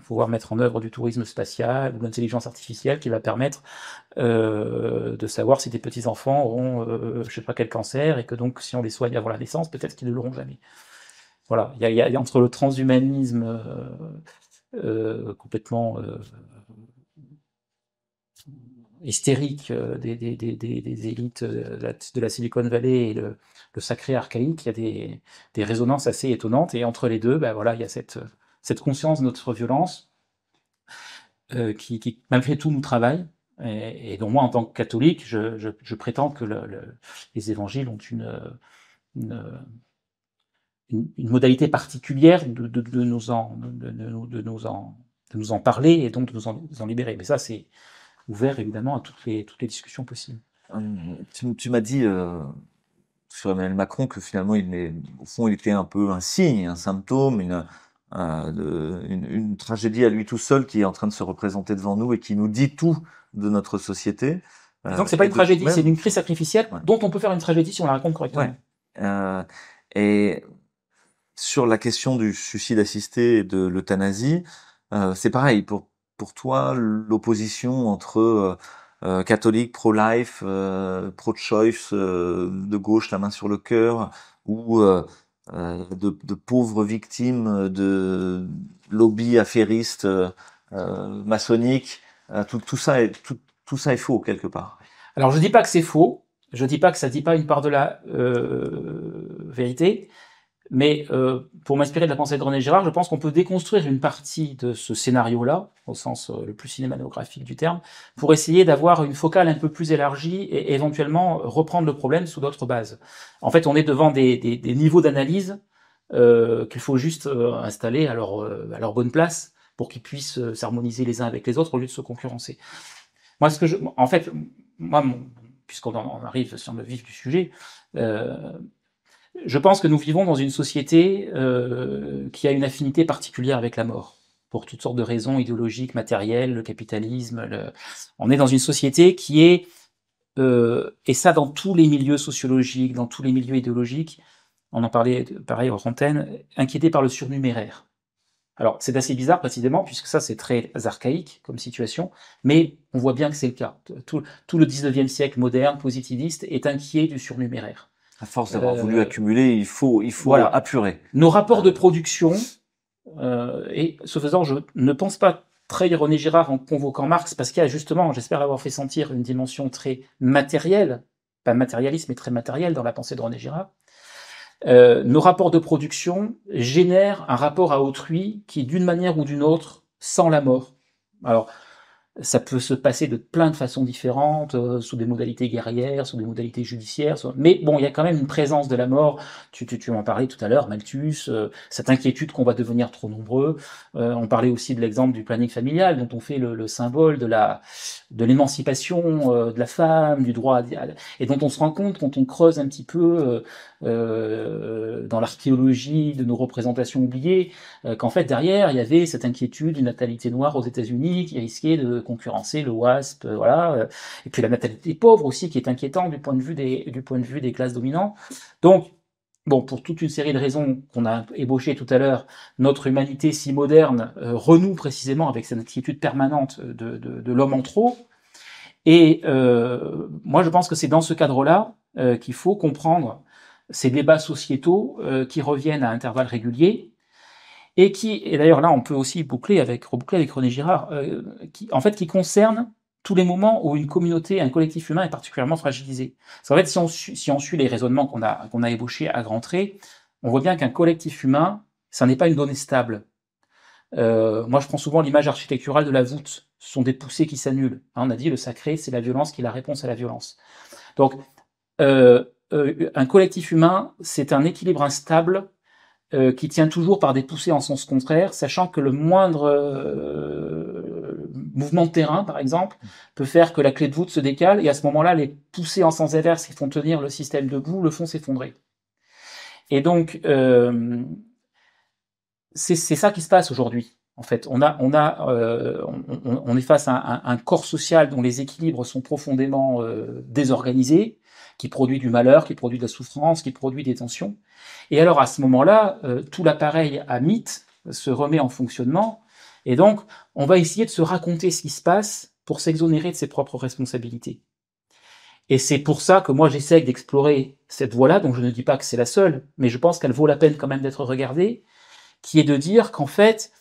pouvoir mettre en œuvre du tourisme spatial ou l'intelligence artificielle qui va permettre de savoir si des petits enfants auront je sais pas quel cancer, et que donc si on les soigne avant la naissance, peut-être qu'ils ne l'auront jamais. Voilà, il y a entre le transhumanisme complètement hystérique des élites de la Silicon Valley et le sacré archaïque, il y a des résonances assez étonnantes, et entre les deux, ben voilà, il y a cette conscience de notre violence qui malgré tout nous travaille, et dont moi en tant que catholique, je prétends que les évangiles ont une modalité particulière de nous en parler, et donc de nous en libérer. Mais ça, c'est ouvert évidemment à toutes les discussions possibles. Tu m'as dit sur Emmanuel Macron que finalement au fond il était un peu un signe, un symptôme, une tragédie à lui tout seul qui est en train de se représenter devant nous et qui nous dit tout de notre société. Donc c'est pas une tragédie, c'est une crise sacrificielle dont on peut faire une tragédie si on la raconte correctement. Ouais. Et sur la question du suicide assisté et de l'euthanasie, c'est pareil. Pour toi, l'opposition entre catholique, pro-life, pro-choice, de gauche, la main sur le cœur, ou de pauvres victimes de lobbies affairistes maçonniques, tout ça est faux quelque part. Alors je dis pas que c'est faux, je dis pas que ça dit pas une part de la vérité. Mais pour m'inspirer de la pensée de René Girard, je pense qu'on peut déconstruire une partie de ce scénario-là, au sens le plus cinématographique du terme, pour essayer d'avoir une focale un peu plus élargie et éventuellement reprendre le problème sous d'autres bases. En fait, on est devant des niveaux d'analyse qu'il faut juste installer à leur bonne place pour qu'ils puissent s'harmoniser les uns avec les autres au lieu de se concurrencer. Moi, puisqu'on en arrive sur le vif du sujet, je pense que nous vivons dans une société qui a une affinité particulière avec la mort, pour toutes sortes de raisons idéologiques, matérielles, le capitalisme. On est dans une société qui est, et ça dans tous les milieux sociologiques, dans tous les milieux idéologiques, on en parlait pareil hors antenne, inquiété par le surnuméraire. Alors c'est assez bizarre précisément, puisque ça c'est très archaïque comme situation, mais on voit bien que c'est le cas. Tout le 19e siècle moderne, positiviste, est inquiet du surnuméraire. À force d'avoir voulu accumuler, il faut voilà. apurer. Nos rapports de production, et ce faisant, je ne pense pas trahir René Girard en convoquant Marx, parce qu'il y a justement, j'espère avoir fait sentir une dimension très matérielle, pas matérialiste, mais très matérielle dans la pensée de René Girard. Nos rapports de production génèrent un rapport à autrui qui, d'une manière ou d'une autre, sent la mort. Alors, ça peut se passer de plein de façons différentes, sous des modalités guerrières, sous des modalités judiciaires, mais bon, il y a quand même une présence de la mort. Tu m'en parlais tout à l'heure, Malthus, cette inquiétude qu'on va devenir trop nombreux. On parlait aussi de l'exemple du planning familial, dont on fait le symbole de l'émancipation de la femme, du droit et dont on se rend compte quand on creuse un petit peu dans l'archéologie de nos représentations oubliées, qu'en fait derrière il y avait cette inquiétude d'une natalité noire aux États-Unis qui risquait de concurrencer le WASP, voilà, et puis la natalité pauvre aussi qui est inquiétante du point de vue des classes dominantes. Donc bon, pour toute une série de raisons qu'on a ébauchées tout à l'heure, notre humanité si moderne renoue précisément avec cette inquiétude permanente de l'homme en trop. Et moi, je pense que c'est dans ce cadre-là qu'il faut comprendre ces débats sociétaux qui reviennent à intervalles réguliers et d'ailleurs là, on peut aussi reboucler avec René Girard, qui concernent tous les moments où une communauté, un collectif humain est particulièrement fragilisé. Parce qu'en fait, si on suit les raisonnements qu'on a ébauchés à grands traits, on voit bien qu'un collectif humain, ça n'est pas une donnée stable. Moi, je prends souvent l'image architecturale de la voûte. Ce sont des poussées qui s'annulent. On a dit le sacré, c'est la violence qui est la réponse à la violence. Donc, un collectif humain, c'est un équilibre instable qui tient toujours par des poussées en sens contraire, sachant que le moindre mouvement de terrain, par exemple, peut faire que la clé de voûte se décale, et à ce moment-là, les poussées en sens inverse qui font tenir le système debout le font s'effondrer. Et donc, c'est ça qui se passe aujourd'hui. En fait, on est face à un corps social dont les équilibres sont profondément désorganisés, qui produit du malheur, qui produit de la souffrance, qui produit des tensions. Et alors à ce moment-là, tout l'appareil à mythe se remet en fonctionnement, et donc on va essayer de se raconter ce qui se passe pour s'exonérer de ses propres responsabilités. Et c'est pour ça que moi j'essaie d'explorer cette voie-là, donc je ne dis pas que c'est la seule, mais je pense qu'elle vaut la peine quand même d'être regardée, qui est de dire qu'en fait,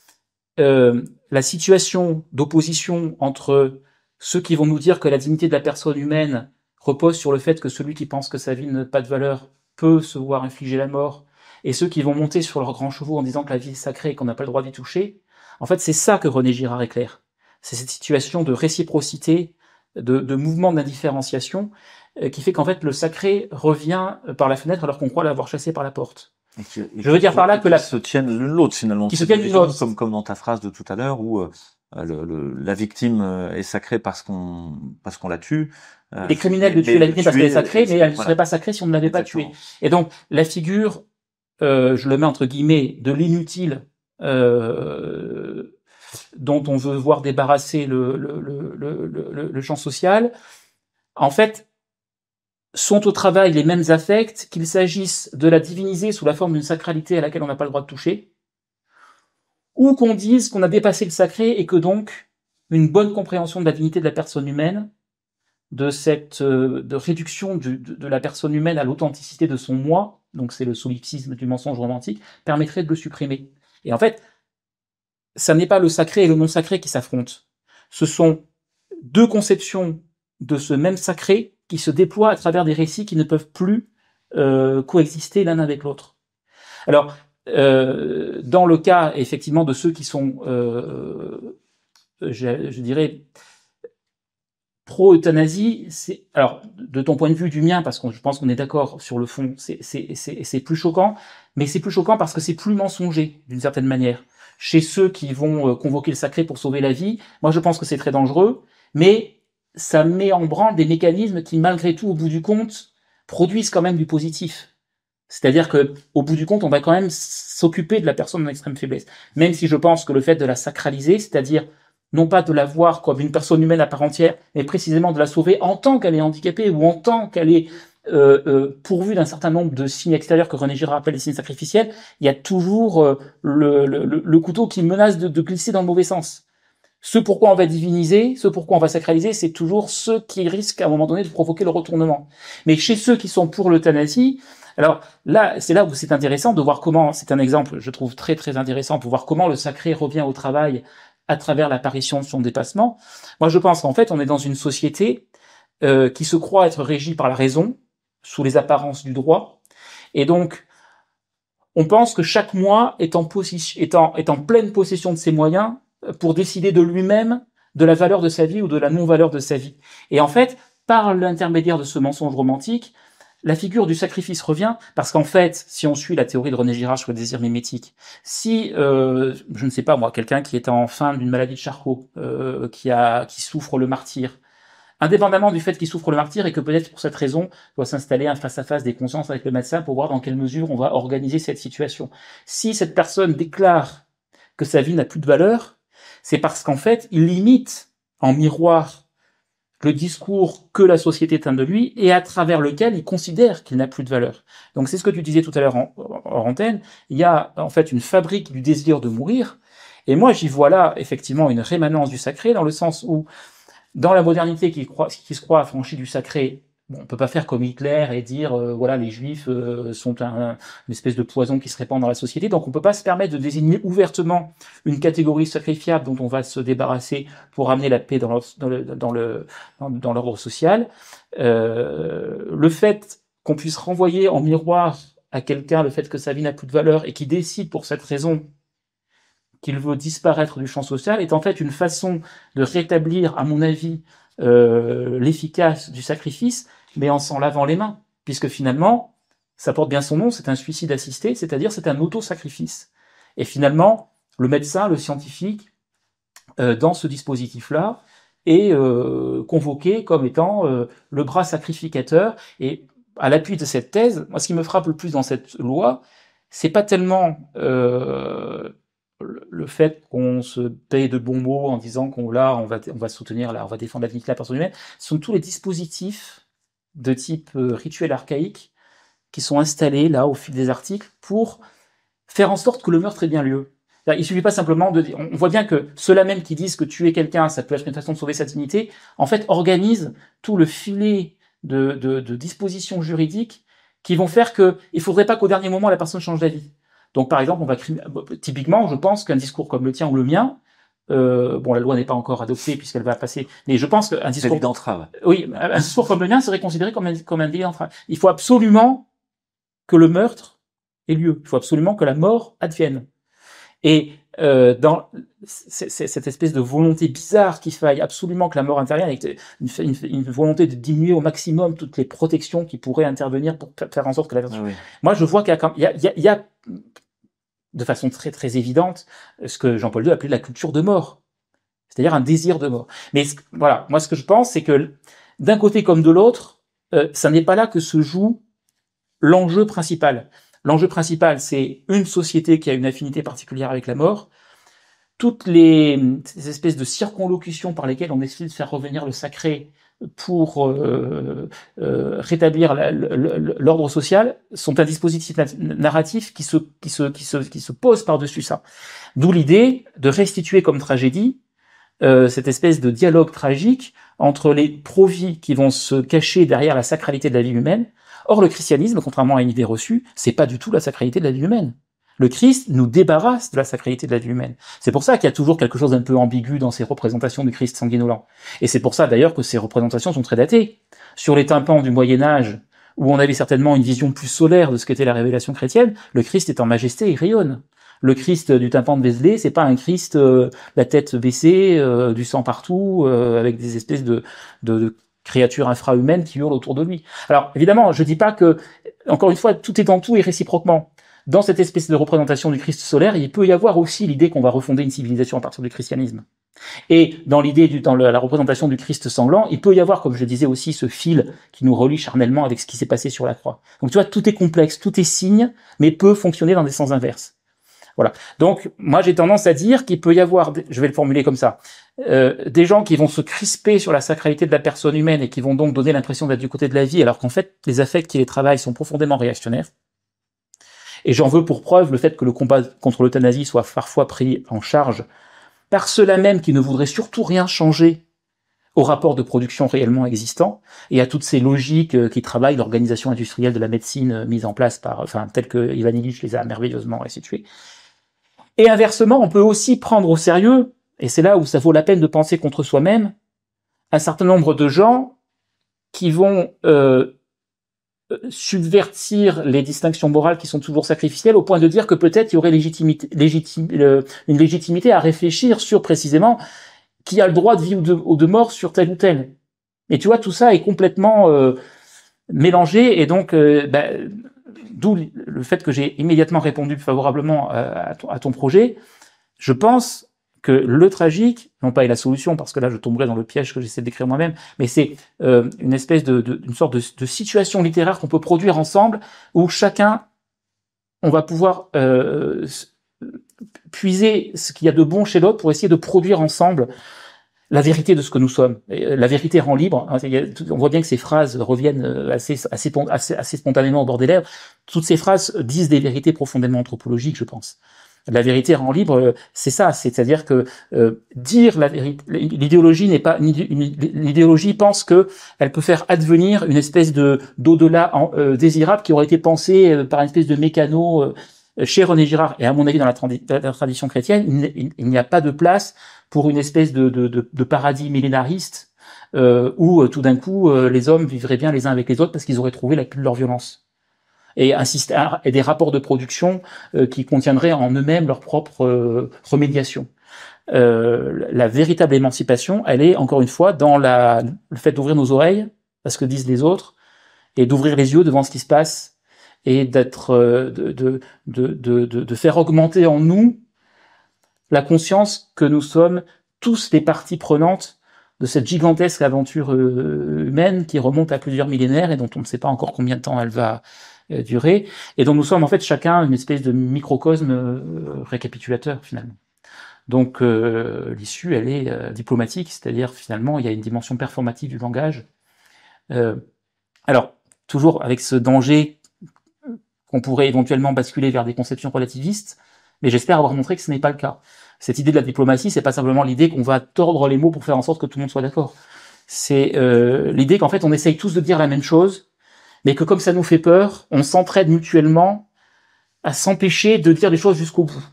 la situation d'opposition entre ceux qui vont nous dire que la dignité de la personne humaine repose sur le fait que celui qui pense que sa vie n'a pas de valeur peut se voir infliger la mort, et ceux qui vont monter sur leurs grands chevaux en disant que la vie est sacrée et qu'on n'a pas le droit d'y toucher, en fait c'est ça que René Girard éclaire. C'est cette situation de réciprocité, de mouvement d'indifférenciation, qui fait qu'en fait le sacré revient par la fenêtre alors qu'on croit l'avoir chassé par la porte. Je veux dire par là que se tiennent l'une l'autre finalement. Qui se tiennent l'une l'autre. Comme dans ta phrase de tout à l'heure où la victime est sacrée parce qu'on la tue. Les criminels de tuer la victime parce qu'elle est sacrée, mais elle ne serait pas sacrée si on ne l'avait pas tuée. Et donc la figure, je le mets entre guillemets, de l'inutile dont on veut voir débarrasser le champ social, en fait, sont au travail les mêmes affects, qu'il s'agisse de la diviniser sous la forme d'une sacralité à laquelle on n'a pas le droit de toucher, ou qu'on dise qu'on a dépassé le sacré et que donc une bonne compréhension de la dignité de la personne humaine, de cette de réduction de la personne humaine à l'authenticité de son moi, donc c'est le solipsisme du mensonge romantique, permettrait de le supprimer. Et en fait, ça n'est pas le sacré et le non sacré qui s'affrontent. Ce sont deux conceptions de ce même sacré qui se déploient à travers des récits qui ne peuvent plus coexister l'un avec l'autre. Alors, dans le cas effectivement de ceux qui sont, je dirais, pro-euthanasie, alors de ton point de vue, du mien, parce que je pense qu'on est d'accord sur le fond, c'est plus choquant, mais c'est plus choquant parce que c'est plus mensonger d'une certaine manière. Chez ceux qui vont convoquer le sacré pour sauver la vie, moi je pense que c'est très dangereux, mais ça met en branle des mécanismes qui, malgré tout, au bout du compte, produisent quand même du positif. C'est-à-dire que, au bout du compte, on va quand même s'occuper de la personne en extrême faiblesse. Même si je pense que le fait de la sacraliser, c'est-à-dire non pas de la voir comme une personne humaine à part entière, mais précisément de la sauver en tant qu'elle est handicapée ou en tant qu'elle est pourvue d'un certain nombre de signes extérieurs que René Girard appelle les signes sacrificiels, il y a toujours le couteau qui menace de glisser dans le mauvais sens. Ce pourquoi on va diviniser, ce pourquoi on va sacraliser, c'est toujours ceux qui risquent à un moment donné de provoquer le retournement. Mais chez ceux qui sont pour l'euthanasie, alors là, c'est là où c'est intéressant de voir comment, c'est un exemple, je trouve très très intéressant, pour voir comment le sacré revient au travail à travers l'apparition de son dépassement. Moi, je pense qu'en fait, on est dans une société qui se croit être régie par la raison, sous les apparences du droit, et donc on pense que chaque moi est en pleine possession de ses moyens pour décider de lui-même de la valeur de sa vie ou de la non-valeur de sa vie. Et en fait, par l'intermédiaire de ce mensonge romantique, la figure du sacrifice revient, parce qu'en fait, si on suit la théorie de René Girard sur le désir mimétique, si, je ne sais pas moi, quelqu'un qui est en fin d'une maladie de Charcot, qui souffre le martyre, indépendamment du fait qu'il souffre le martyre et que peut-être pour cette raison doit s'installer un face-à-face des consciences avec le médecin pour voir dans quelle mesure on va organiser cette situation. Si cette personne déclare que sa vie n'a plus de valeur, c'est parce qu'en fait, il limite en miroir le discours que la société teint de lui et à travers lequel il considère qu'il n'a plus de valeur. Donc c'est ce que tu disais tout à l'heure en antenne, il y a en fait une fabrique du désir de mourir, et moi j'y vois là effectivement une rémanence du sacré, dans le sens où dans la modernité qui se croit affranchie du sacré, bon, on peut pas faire comme Hitler et dire voilà, les juifs sont une espèce de poison qui se répand dans la société, donc on peut pas se permettre de désigner ouvertement une catégorie sacrifiable dont on va se débarrasser pour amener la paix dans l'ordre social. Le fait qu'on puisse renvoyer en miroir à quelqu'un le fait que sa vie n'a plus de valeur et qui décide pour cette raison qu'il veut disparaître du champ social est en fait une façon de rétablir, à mon avis, l'efficace du sacrifice, mais en s'en lavant les mains, puisque finalement, ça porte bien son nom, c'est un suicide assisté, c'est-à-dire c'est un auto-sacrifice. Et finalement, le médecin, le scientifique, dans ce dispositif-là, est convoqué comme étant le bras sacrificateur. Et à l'appui de cette thèse, moi, ce qui me frappe le plus dans cette loi, c'est pas tellement le fait qu'on se paye de bons mots en disant qu'on on va soutenir, là, on va défendre la dignité de la personne humaine, ce sont tous les dispositifs de type rituel archaïque qui sont installés là au fil des articles pour faire en sorte que le meurtre ait bien lieu. Il suffit pas simplement de dire, on voit bien que ceux-là même qui disent que tuer quelqu'un, ça peut être une façon de sauver sa dignité, en fait, organisent tout le filet de dispositions juridiques qui vont faire que il faudrait pas qu'au dernier moment la personne change d'avis. Donc, par exemple, typiquement, je pense qu'un discours comme le tien ou le mien, bon, la loi n'est pas encore adoptée puisqu'elle va passer, mais je pense qu'un discours délit d'entrave. Oui, un discours comme le mien serait considéré comme un délit d'entrave. Il faut absolument que le meurtre ait lieu. Il faut absolument que la mort advienne. Et dans cette espèce de volonté bizarre qu'il faille absolument que la mort intervienne, avec une volonté de diminuer au maximum toutes les protections qui pourraient intervenir pour faire en sorte que la personne... Oui. Moi, je vois qu'il y a de façon très très évidente ce que Jean-Paul II appelait la culture de mort, c'est-à-dire un désir de mort. Mais voilà, moi ce que je pense, c'est que d'un côté comme de l'autre, ça n'est pas là que se joue l'enjeu principal. L'enjeu principal, c'est une société qui a une affinité particulière avec la mort, toutes ces espèces de circonlocutions par lesquelles on essaie de faire revenir le sacré pour rétablir l'ordre social sont un dispositif narratif qui se pose par-dessus ça. D'où l'idée de restituer comme tragédie cette espèce de dialogue tragique entre les profits qui vont se cacher derrière la sacralité de la vie humaine. Or, le christianisme, contrairement à une idée reçue, c'est pas du tout la sacralité de la vie humaine. Le Christ nous débarrasse de la sacralité de la vie humaine. C'est pour ça qu'il y a toujours quelque chose d'un peu ambigu dans ces représentations du Christ sanguinolent. Et c'est pour ça d'ailleurs que ces représentations sont très datées. Sur les tympans du Moyen-Âge, où on avait certainement une vision plus solaire de ce qu'était la révélation chrétienne, le Christ est en majesté, il rayonne. Le Christ du tympan de Vézelay, c'est pas un Christ la tête baissée, du sang partout, avec des espèces de créatures infrahumaines qui hurlent autour de lui. Alors, évidemment, je dis pas que, encore une fois, tout est dans tout et réciproquement. Dans cette espèce de représentation du Christ solaire, il peut y avoir aussi l'idée qu'on va refonder une civilisation à partir du christianisme. Et dans la représentation du Christ sanglant, il peut y avoir, comme je disais aussi, ce fil qui nous relie charnellement avec ce qui s'est passé sur la croix. Donc, tu vois, tout est complexe, tout est signe, mais peut fonctionner dans des sens inverses. Voilà. Donc, moi, j'ai tendance à dire qu'il peut y avoir, je vais le formuler comme ça, des gens qui vont se crisper sur la sacralité de la personne humaine et qui vont donc donner l'impression d'être du côté de la vie, alors qu'en fait, les affects qui les travaillent sont profondément réactionnaires. Et j'en veux pour preuve le fait que le combat contre l'euthanasie soit parfois pris en charge par ceux-là même qui ne voudraient surtout rien changer au rapport de production réellement existant et à toutes ces logiques qui travaillent l'organisation industrielle de la médecine mise en place telle que Ivan Illich les a merveilleusement restituées. Et inversement, on peut aussi prendre au sérieux, et c'est là où ça vaut la peine de penser contre soi-même, un certain nombre de gens qui vont subvertir les distinctions morales qui sont toujours sacrificielles, au point de dire que peut-être il y aurait une légitimité à réfléchir sur précisément qui a le droit de vie ou de mort sur tel ou tel. Et tu vois, tout ça est complètement mélangé, et donc d'où le fait que j'ai immédiatement répondu favorablement à ton projet. Je pense que le tragique, non pas est la solution, parce que là je tomberais dans le piège que j'essaie de décrire moi-même, mais c'est une espèce une sorte de situation littéraire qu'on peut produire ensemble, où chacun, on va pouvoir puiser ce qu'il y a de bon chez l'autre pour essayer de produire ensemble la vérité de ce que nous sommes. La vérité rend libre. On voit bien que ces phrases reviennent assez spontanément au bord des lèvres. Toutes ces phrases disent des vérités profondément anthropologiques, je pense. La vérité rend libre, c'est ça. C'est-à-dire que dire la vérité, l'idéologie n'est pas l'idéologie pense que elle peut faire advenir une espèce d'au-delà désirable qui aurait été pensé par une espèce de mécano chez René Girard. Et à mon avis, dans la tradition chrétienne, il n'y a pas de place pour une espèce de paradis millénariste où tout d'un coup les hommes vivraient bien les uns avec les autres parce qu'ils auraient trouvé la clé de leur violence. Et des rapports de production qui contiendraient en eux-mêmes leur propre remédiation. La véritable émancipation, elle est encore une fois dans le fait d'ouvrir nos oreilles à ce que disent les autres et d'ouvrir les yeux devant ce qui se passe et d'être de faire augmenter en nous la conscience que nous sommes tous les parties prenantes de cette gigantesque aventure humaine qui remonte à plusieurs millénaires et dont on ne sait pas encore combien de temps elle va durée, et dont nous sommes en fait chacun une espèce de microcosme récapitulateur finalement. Donc l'issue, elle est diplomatique, c'est-à-dire finalement il y a une dimension performative du langage. Alors toujours avec ce danger qu'on pourrait éventuellement basculer vers des conceptions relativistes, mais j'espère avoir montré que ce n'est pas le cas. Cette idée de la diplomatie, c'est pas simplement l'idée qu'on va tordre les mots pour faire en sorte que tout le monde soit d'accord. C'est l'idée qu'en fait on essaye tous de dire la même chose, mais que comme ça nous fait peur, on s'entraide mutuellement à s'empêcher de dire les choses jusqu'au bout.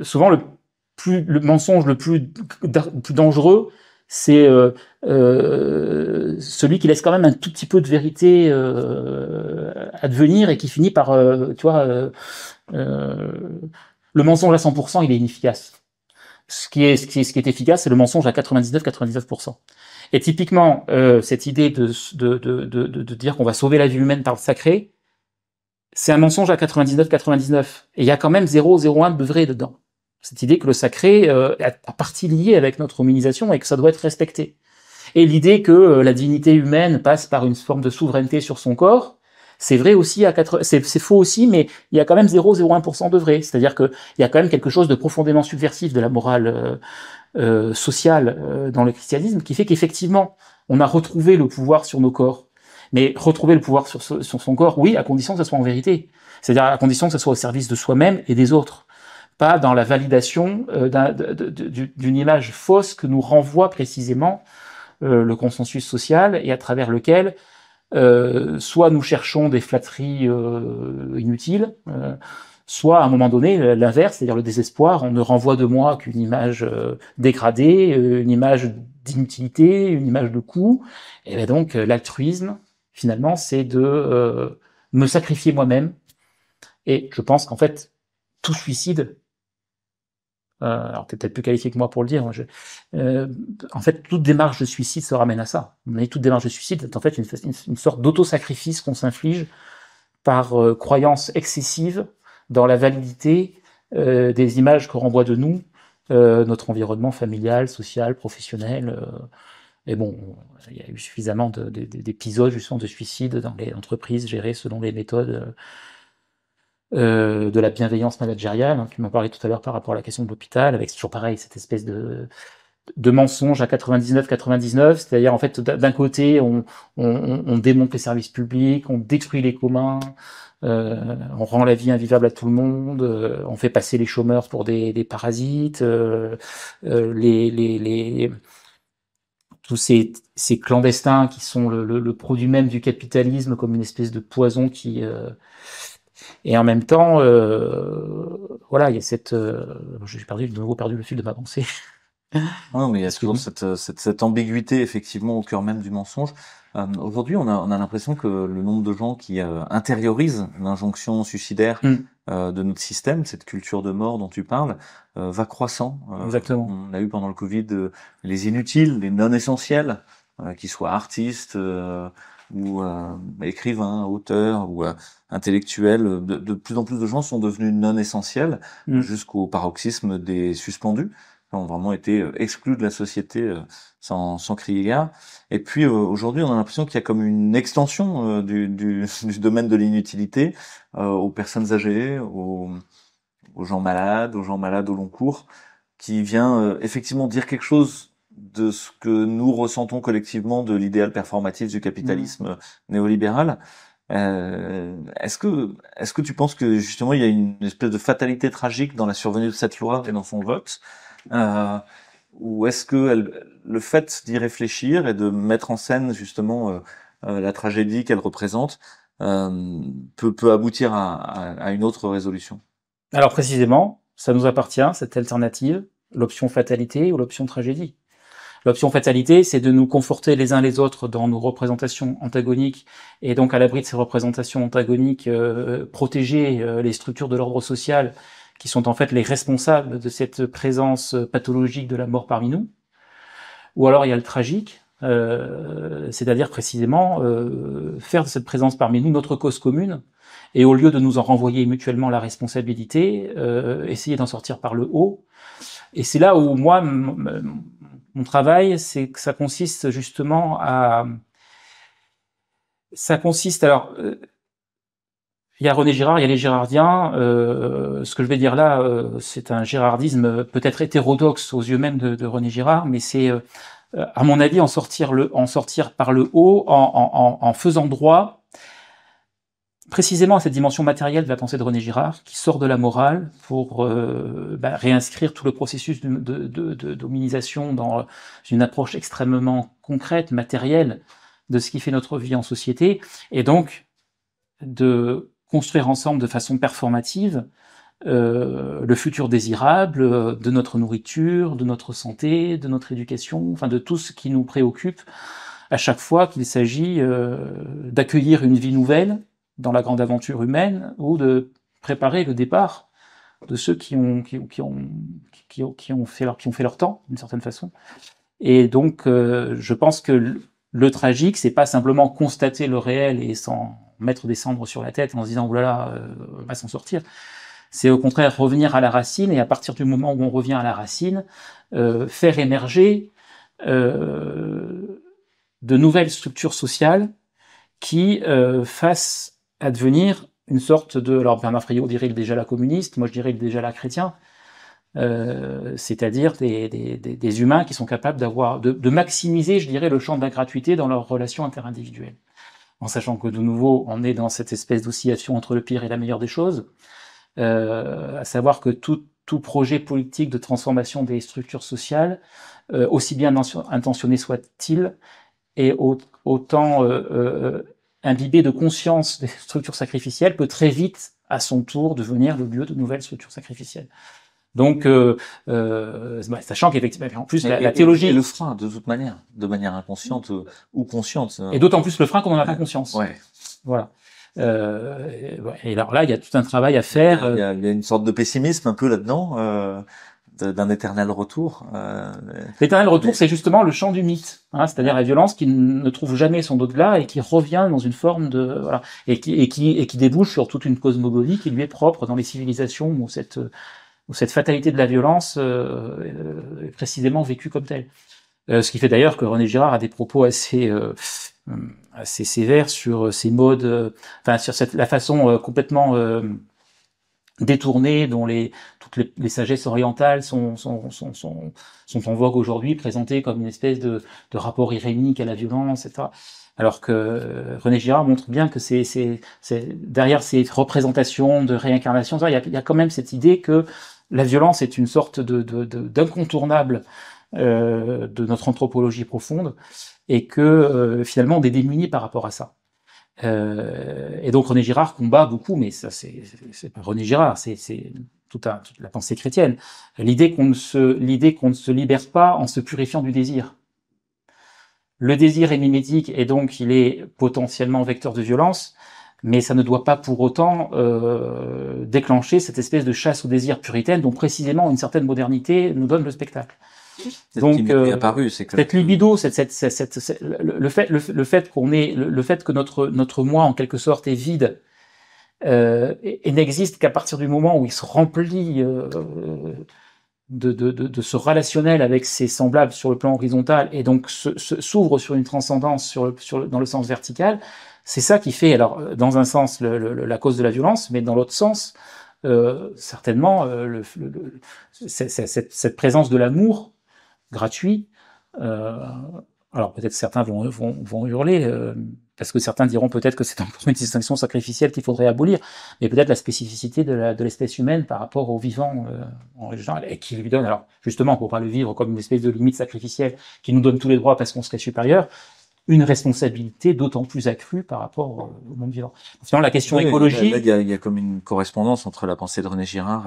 Souvent le mensonge le plus dangereux, c'est celui qui laisse quand même un tout petit peu de vérité advenir et qui finit par, le mensonge à 100%, il est inefficace. Ce qui est efficace, c'est le mensonge à 99%. Et typiquement, cette idée de dire qu'on va sauver la vie humaine par le sacré, c'est un mensonge à 99. Et il y a quand même 0,01 de vrai dedans. Cette idée que le sacré est à partie liée avec notre hominisation et que ça doit être respecté. Et l'idée que la dignité humaine passe par une forme de souveraineté sur son corps, c'est vrai aussi c'est faux aussi, mais il y a quand même 0,01% de vrai. C'est-à-dire qu'il y a quand même quelque chose de profondément subversif de la morale sociale dans le christianisme qui fait qu'effectivement, on a retrouvé le pouvoir sur nos corps. Mais retrouver le pouvoir sur son corps, oui, à condition que ce soit en vérité. C'est-à-dire à condition que ce soit au service de soi-même et des autres. Pas dans la validation d'une image fausse que nous renvoie précisément le consensus social et à travers lequel soit nous cherchons des flatteries inutiles, soit à un moment donné l'inverse, c'est-à-dire le désespoir, on ne renvoie de moi qu'une image dégradée, une image d'inutilité, une image de coût, et bien donc l'altruisme finalement c'est de me sacrifier moi-même, et je pense qu'en fait tout suicide, alors t'es peut-être plus qualifié que moi pour le dire, en fait toute démarche de suicide se ramène à ça. Toute démarche de suicide est en fait une sorte d'auto-sacrifice qu'on s'inflige par croyance excessive dans la validité des images que renvoie de nous notre environnement familial, social, professionnel. Et bon, il y a eu suffisamment d'épisodes justement de suicide dans les entreprises gérées selon les méthodes de la bienveillance managériale, hein, tu m'en parlais tout à l'heure par rapport à la question de l'hôpital, avec toujours pareil, cette espèce de mensonge à 99, c'est-à-dire en fait d'un côté on démonte les services publics, on détruit les communs, on rend la vie invivable à tout le monde, on fait passer les chômeurs pour des parasites, tous ces clandestins qui sont le produit même du capitalisme comme une espèce de poison qui et en même temps voilà, il y a cette j'ai de nouveau perdu le fil de ma pensée. Non, mais il y a toujours cette ambiguïté effectivement au cœur même du mensonge. Aujourd'hui, on a l'impression que le nombre de gens qui intériorisent l'injonction suicidaire de notre système, cette culture de mort dont tu parles, va croissant. Exactement. On a eu pendant le Covid les inutiles, les non essentiels, qu'ils soient artistes ou écrivains, auteurs ou intellectuels. De plus en plus de gens sont devenus non essentiels jusqu'au paroxysme des suspendus, ont vraiment été exclus de la société sans crier gare. Et puis aujourd'hui, on a l'impression qu'il y a comme une extension du domaine de l'inutilité aux personnes âgées, aux gens malades au long cours, qui vient effectivement dire quelque chose de ce que nous ressentons collectivement de l'idéal performatif du capitalisme néolibéral. Est-ce que tu penses que justement il y a une espèce de fatalité tragique dans la survenue de cette loi et dans son vote? Ou est-ce que le fait d'y réfléchir et de mettre en scène justement la tragédie qu'elle représente peut aboutir à une autre résolution? Alors précisément, ça nous appartient, cette alternative, l'option fatalité ou l'option tragédie. L'option fatalité, c'est de nous conforter les uns les autres dans nos représentations antagoniques et donc à l'abri de ces représentations antagoniques, protéger les structures de l'ordre social qui sont en fait les responsables de cette présence pathologique de la mort parmi nous. Ou alors il y a le tragique, c'est-à-dire précisément faire de cette présence parmi nous notre cause commune, et au lieu de nous en renvoyer mutuellement la responsabilité, essayer d'en sortir par le haut. Et c'est là où moi, mon travail, c'est que ça consiste justement à... Ça consiste, alors... Il y a René Girard, il y a les Girardiens. Ce que je vais dire là, c'est un girardisme peut-être hétérodoxe aux yeux même de René Girard, mais c'est, à mon avis, en sortir par le haut, en faisant droit précisément à cette dimension matérielle de la pensée de René Girard, qui sort de la morale pour réinscrire tout le processus d'hominisation dans une approche extrêmement concrète, matérielle, de ce qui fait notre vie en société, et donc de construire ensemble de façon performative le futur désirable de notre nourriture, de notre santé, de notre éducation, enfin de tout ce qui nous préoccupe à chaque fois qu'il s'agit d'accueillir une vie nouvelle dans la grande aventure humaine ou de préparer le départ de ceux qui ont fait leur temps d'une certaine façon. Et donc je pense que le tragique, c'est pas simplement constater le réel et s'en mettre des cendres sur la tête en se disant oulala, on va s'en sortir. C'est au contraire revenir à la racine, et à partir du moment où on revient à la racine, faire émerger de nouvelles structures sociales qui fassent advenir une sorte de... Alors Bernard Friot dirait le déjà la communiste, moi je dirais le déjà la chrétien, c'est-à-dire des humains qui sont capables de maximiser, je dirais, le champ de la gratuité dans leurs relations interindividuelles. En sachant que de nouveau, on est dans cette espèce d'oscillation entre le pire et la meilleure des choses, à savoir que tout projet politique de transformation des structures sociales, aussi bien intentionné soit-il, est autant imbibé de conscience des structures sacrificielles, peut très vite, à son tour, devenir le lieu de nouvelles structures sacrificielles. Donc, sachant qu'effectivement, en plus, la théologie... Et le frein, de toute manière, de manière inconsciente ou consciente. Et d'autant plus le frein qu'on n'en a pas conscience. Ouais. Voilà. Et alors là, il y a tout un travail à faire. Il y a une sorte de pessimisme un peu là-dedans, d'un éternel retour. L'éternel retour, c'est justement le champ du mythe, hein, c'est-à-dire la violence qui ne trouve jamais son au-delà et qui revient dans une forme de... Voilà, et qui débouche sur toute une cosmogonie qui lui est propre dans les civilisations où cette fatalité de la violence est précisément vécue comme telle. Ce qui fait d'ailleurs que René Girard a des propos assez sévères sur ces modes, sur la façon complètement détournée dont toutes les sagesses orientales sont en vogue aujourd'hui, présentées comme une espèce de rapport irénique à la violence, etc. Alors que René Girard montre bien que c'est derrière ces représentations de réincarnation, il y a quand même cette idée que la violence est une sorte d'incontournable de notre anthropologie profonde, et que finalement on est démunis par rapport à ça. Et donc René Girard combat beaucoup, mais ça c'est pas René Girard, c'est toute la pensée chrétienne, l'idée qu'on ne se libère pas en se purifiant du désir. Le désir est mimétique et donc il est potentiellement vecteur de violence, mais ça ne doit pas pour autant déclencher cette espèce de chasse au désir puritaine dont précisément une certaine modernité nous donne le spectacle. Donc, apparu, c'est que... cette libido, le fait que notre moi en quelque sorte est vide et n'existe qu'à partir du moment où il se remplit de ce relationnel avec ses semblables sur le plan horizontal et donc s'ouvre sur une transcendance dans le sens vertical. C'est ça qui fait, alors, dans un sens, la cause de la violence, mais dans l'autre sens, certainement, cette présence de l'amour gratuit. Alors, peut-être certains vont hurler, parce que certains diront peut-être que c'est encore une distinction sacrificielle qu'il faudrait abolir, mais peut-être la spécificité de l'espèce humaine par rapport au vivant en règle générale, et qui lui donne, alors, justement, pour pas le vivre comme une espèce de limite sacrificielle qui nous donne tous les droits parce qu'on serait supérieur, une responsabilité d'autant plus accrue par rapport au monde vivant. Finalement, la question écologique... Il y a comme une correspondance entre la pensée de René Girard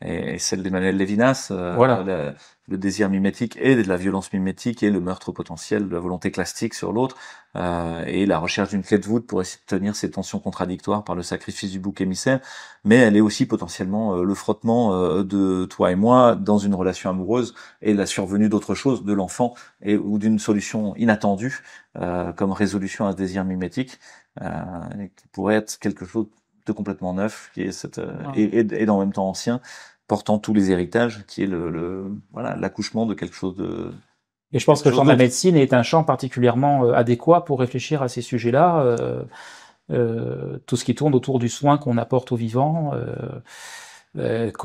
et celle d'Emmanuel Lévinas. Voilà. Le désir mimétique et de la violence mimétique et le meurtre potentiel de la volonté classique sur l'autre, et la recherche d'une clé de voûte pour essayer de tenir ces tensions contradictoires par le sacrifice du bouc émissaire, mais elle est aussi potentiellement le frottement de toi et moi dans une relation amoureuse et la survenue d'autre chose, de l'enfant, ou d'une solution inattendue comme résolution à ce désir mimétique, qui pourrait être quelque chose de complètement neuf, qui est et en même temps ancien, portant tous les héritages, qui est l'accouchement de quelque chose de... Et je pense que le champ de la médecine est un champ particulièrement adéquat pour réfléchir à ces sujets-là, tout ce qui tourne autour du soin qu'on apporte aux vivants.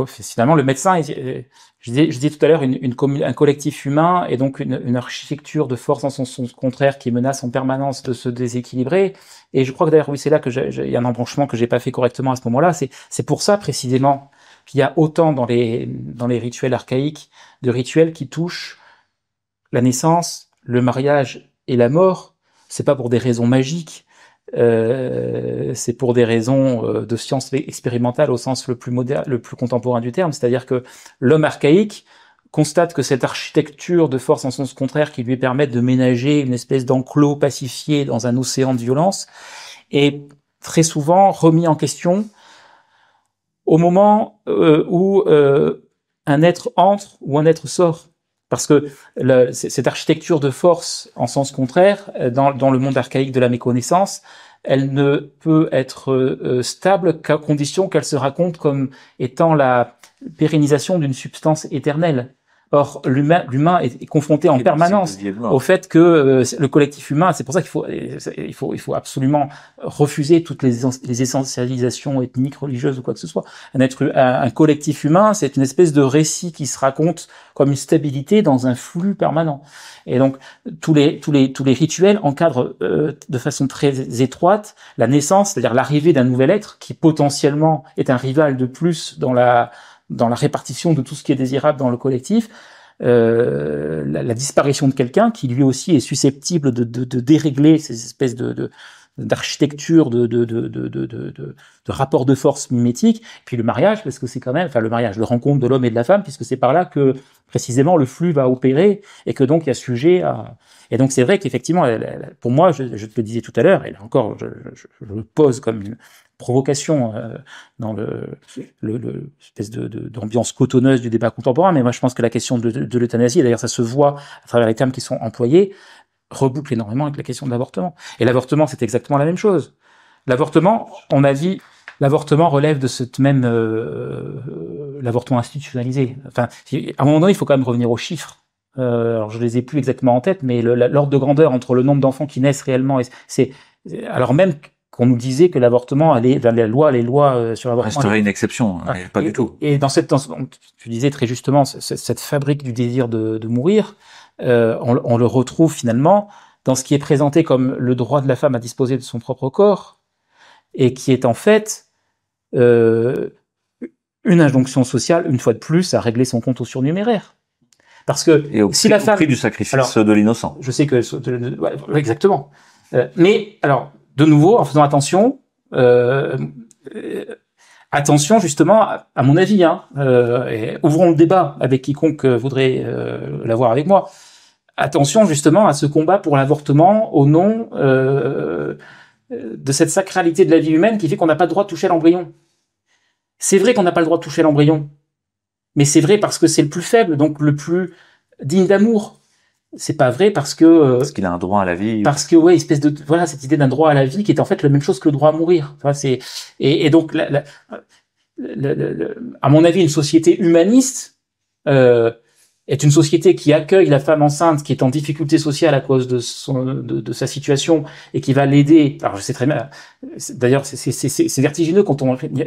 Finalement, le médecin, je disais tout à l'heure, un collectif humain et donc une architecture de force en son sens contraire qui menace en permanence de se déséquilibrer. Et je crois que d'ailleurs, oui, c'est là que il y a un embranchement que j'ai pas fait correctement à ce moment-là. C'est pour ça précisément qu'il y a autant dans les rituels archaïques de rituels qui touchent la naissance, le mariage et la mort. C'est pas pour des raisons magiques. C'est pour des raisons de science expérimentale au sens le plus moderne, le plus contemporain du terme, c'est-à-dire que l'homme archaïque constate que cette architecture de force en sens contraire qui lui permet de ménager une espèce d'enclos pacifié dans un océan de violence est très souvent remis en question au moment où un être entre ou un être sort. Parce que cette architecture de force en sens contraire, dans le monde archaïque de la méconnaissance, elle ne peut être stable qu'à condition qu'elle se raconte comme étant la pérennisation d'une substance éternelle. Or, l'humain est confronté en permanence au fait que le collectif humain, c'est pour ça qu'il faut absolument refuser toutes les essentialisations ethniques, religieuses ou quoi que ce soit. Un collectif humain, c'est une espèce de récit qui se raconte comme une stabilité dans un flux permanent. Et donc, tous les rituels encadrent de façon très étroite la naissance, c'est-à-dire l'arrivée d'un nouvel être qui potentiellement est un rival de plus dans la répartition de tout ce qui est désirable dans le collectif, la disparition de quelqu'un qui lui aussi est susceptible de dérégler ces espèces d'architecture, de rapport de force mimétique, puis le mariage, parce que c'est quand même, enfin le mariage, le rencontre de l'homme et de la femme, puisque c'est par là que précisément le flux va opérer, et que donc il y a sujet à... Et donc c'est vrai qu'effectivement, pour moi, je te le disais tout à l'heure, et là encore, je le pose comme une provocation dans l'espèce d'ambiance cotonneuse du débat contemporain, mais moi je pense que la question de l'euthanasie, et d'ailleurs ça se voit à travers les termes qui sont employés, reboucle énormément avec la question de l'avortement. Et l'avortement, c'est exactement la même chose. L'avortement, on a dit, l'avortement relève de cette même l'avortement institutionnalisé. Enfin, à un moment donné, il faut quand même revenir aux chiffres. Alors je les ai plus exactement en tête, mais l'ordre de grandeur entre le nombre d'enfants qui naissent réellement, c'est alors même qu'on nous disait que l'avortement allait vers les lois sur l'avortement resterait une exception, mais pas du tout. Et tu disais très justement cette fabrique du désir de mourir, on le retrouve finalement dans ce qui est présenté comme le droit de la femme à disposer de son propre corps, et qui est en fait une injonction sociale, une fois de plus, à régler son compte au surnuméraire. Parce que si la femme, au prix du sacrifice de l'innocent. Je sais que ouais, exactement. Mais alors, de nouveau, en faisant attention, attention justement, à mon avis, et ouvrons le débat avec quiconque voudrait l'avoir avec moi. Attention justement à ce combat pour l'avortement au nom de cette sacralité de la vie humaine qui fait qu'on n'a pas le droit de toucher l'embryon. C'est vrai qu'on n'a pas le droit de toucher l'embryon, mais c'est vrai parce que c'est le plus faible, donc le plus digne d'amour. C'est pas vrai parce qu'il a un droit à la vie. Parce que ouais, espèce de voilà cette idée d'un droit à la vie qui est en fait la même chose que le droit à mourir. Enfin, et donc à mon avis, une société humaniste est une société qui accueille la femme enceinte qui est en difficulté sociale à cause de sa situation et qui va l'aider. Alors je sais très bien. D'ailleurs, c'est vertigineux quand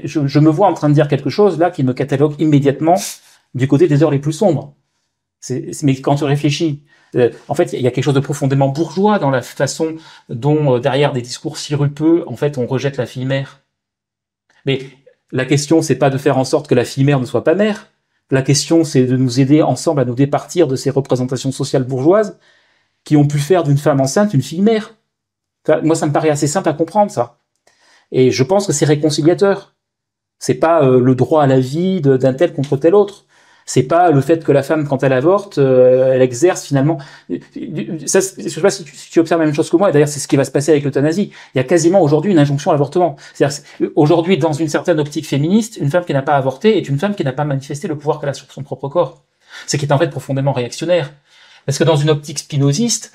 je me vois en train de dire quelque chose là qui me catalogue immédiatement du côté des heures les plus sombres. Mais quand tu réfléchis, en fait, il y a quelque chose de profondément bourgeois dans la façon dont, derrière des discours sirupeux, en fait, on rejette la fille mère. Mais la question, c'est pas de faire en sorte que la fille mère ne soit pas mère. La question, c'est de nous aider ensemble à nous départir de ces représentations sociales bourgeoises qui ont pu faire d'une femme enceinte une fille mère. Enfin, moi, ça me paraît assez simple à comprendre, ça. Et je pense que c'est réconciliateur. C'est pas le droit à la vie d'un tel contre tel autre. C'est pas le fait que la femme, quand elle avorte, elle exerce finalement... Ça, je sais pas si tu observes la même chose que moi, et d'ailleurs c'est ce qui va se passer avec l'euthanasie. Il y a quasiment aujourd'hui une injonction à l'avortement. C'est-à-dire aujourd'hui, dans une certaine optique féministe, une femme qui n'a pas avorté est une femme qui n'a pas manifesté le pouvoir qu'elle a sur son propre corps. Ce qui est en fait profondément réactionnaire. Parce que dans une optique spinoziste,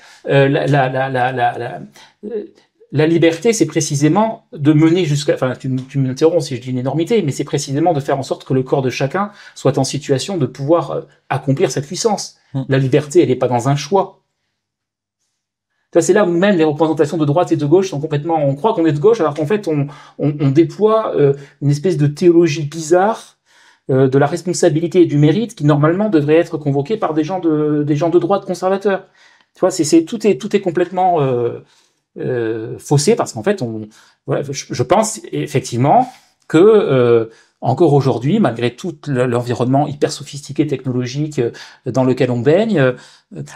la liberté, c'est précisément de mener jusqu'à... Enfin, tu m'interromps si je dis une énormité, mais c'est précisément de faire en sorte que le corps de chacun soit en situation de pouvoir accomplir cette puissance. La liberté, elle n'est pas dans un choix. C'est là où même les représentations de droite et de gauche sont complètement, on croit qu'on est de gauche, alors qu'en fait, on déploie une espèce de théologie bizarre de la responsabilité et du mérite qui normalement devrait être convoquée par des gens de droite conservateurs. Tu vois, tout est complètement faussé parce qu'en fait, voilà, je pense effectivement que encore aujourd'hui, malgré tout l'environnement hyper sophistiqué technologique dans lequel on baigne,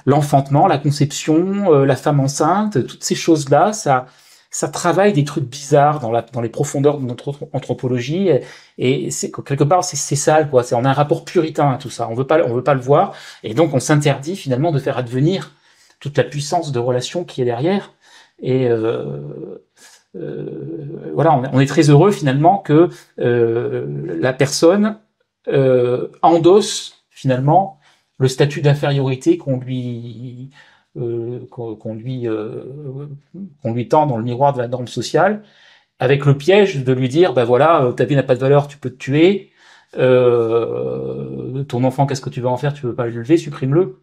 l'enfantement, la conception, la femme enceinte, toutes ces choses-là, ça travaille des trucs bizarres dans les profondeurs de notre anthropologie, et c'est quelque part c'est sale, quoi. On a un rapport puritain à tout ça. On veut pas le voir, et donc on s'interdit finalement de faire advenir toute la puissance de relation qui est derrière. Et voilà, on est très heureux finalement que la personne endosse finalement le statut d'infériorité qu'on lui tend dans le miroir de la norme sociale, avec le piège de lui dire bah voilà, ta vie n'a pas de valeur, tu peux te tuer, ton enfant, qu'est-ce que tu vas en faire, tu veux pas l'élever, supprime-le.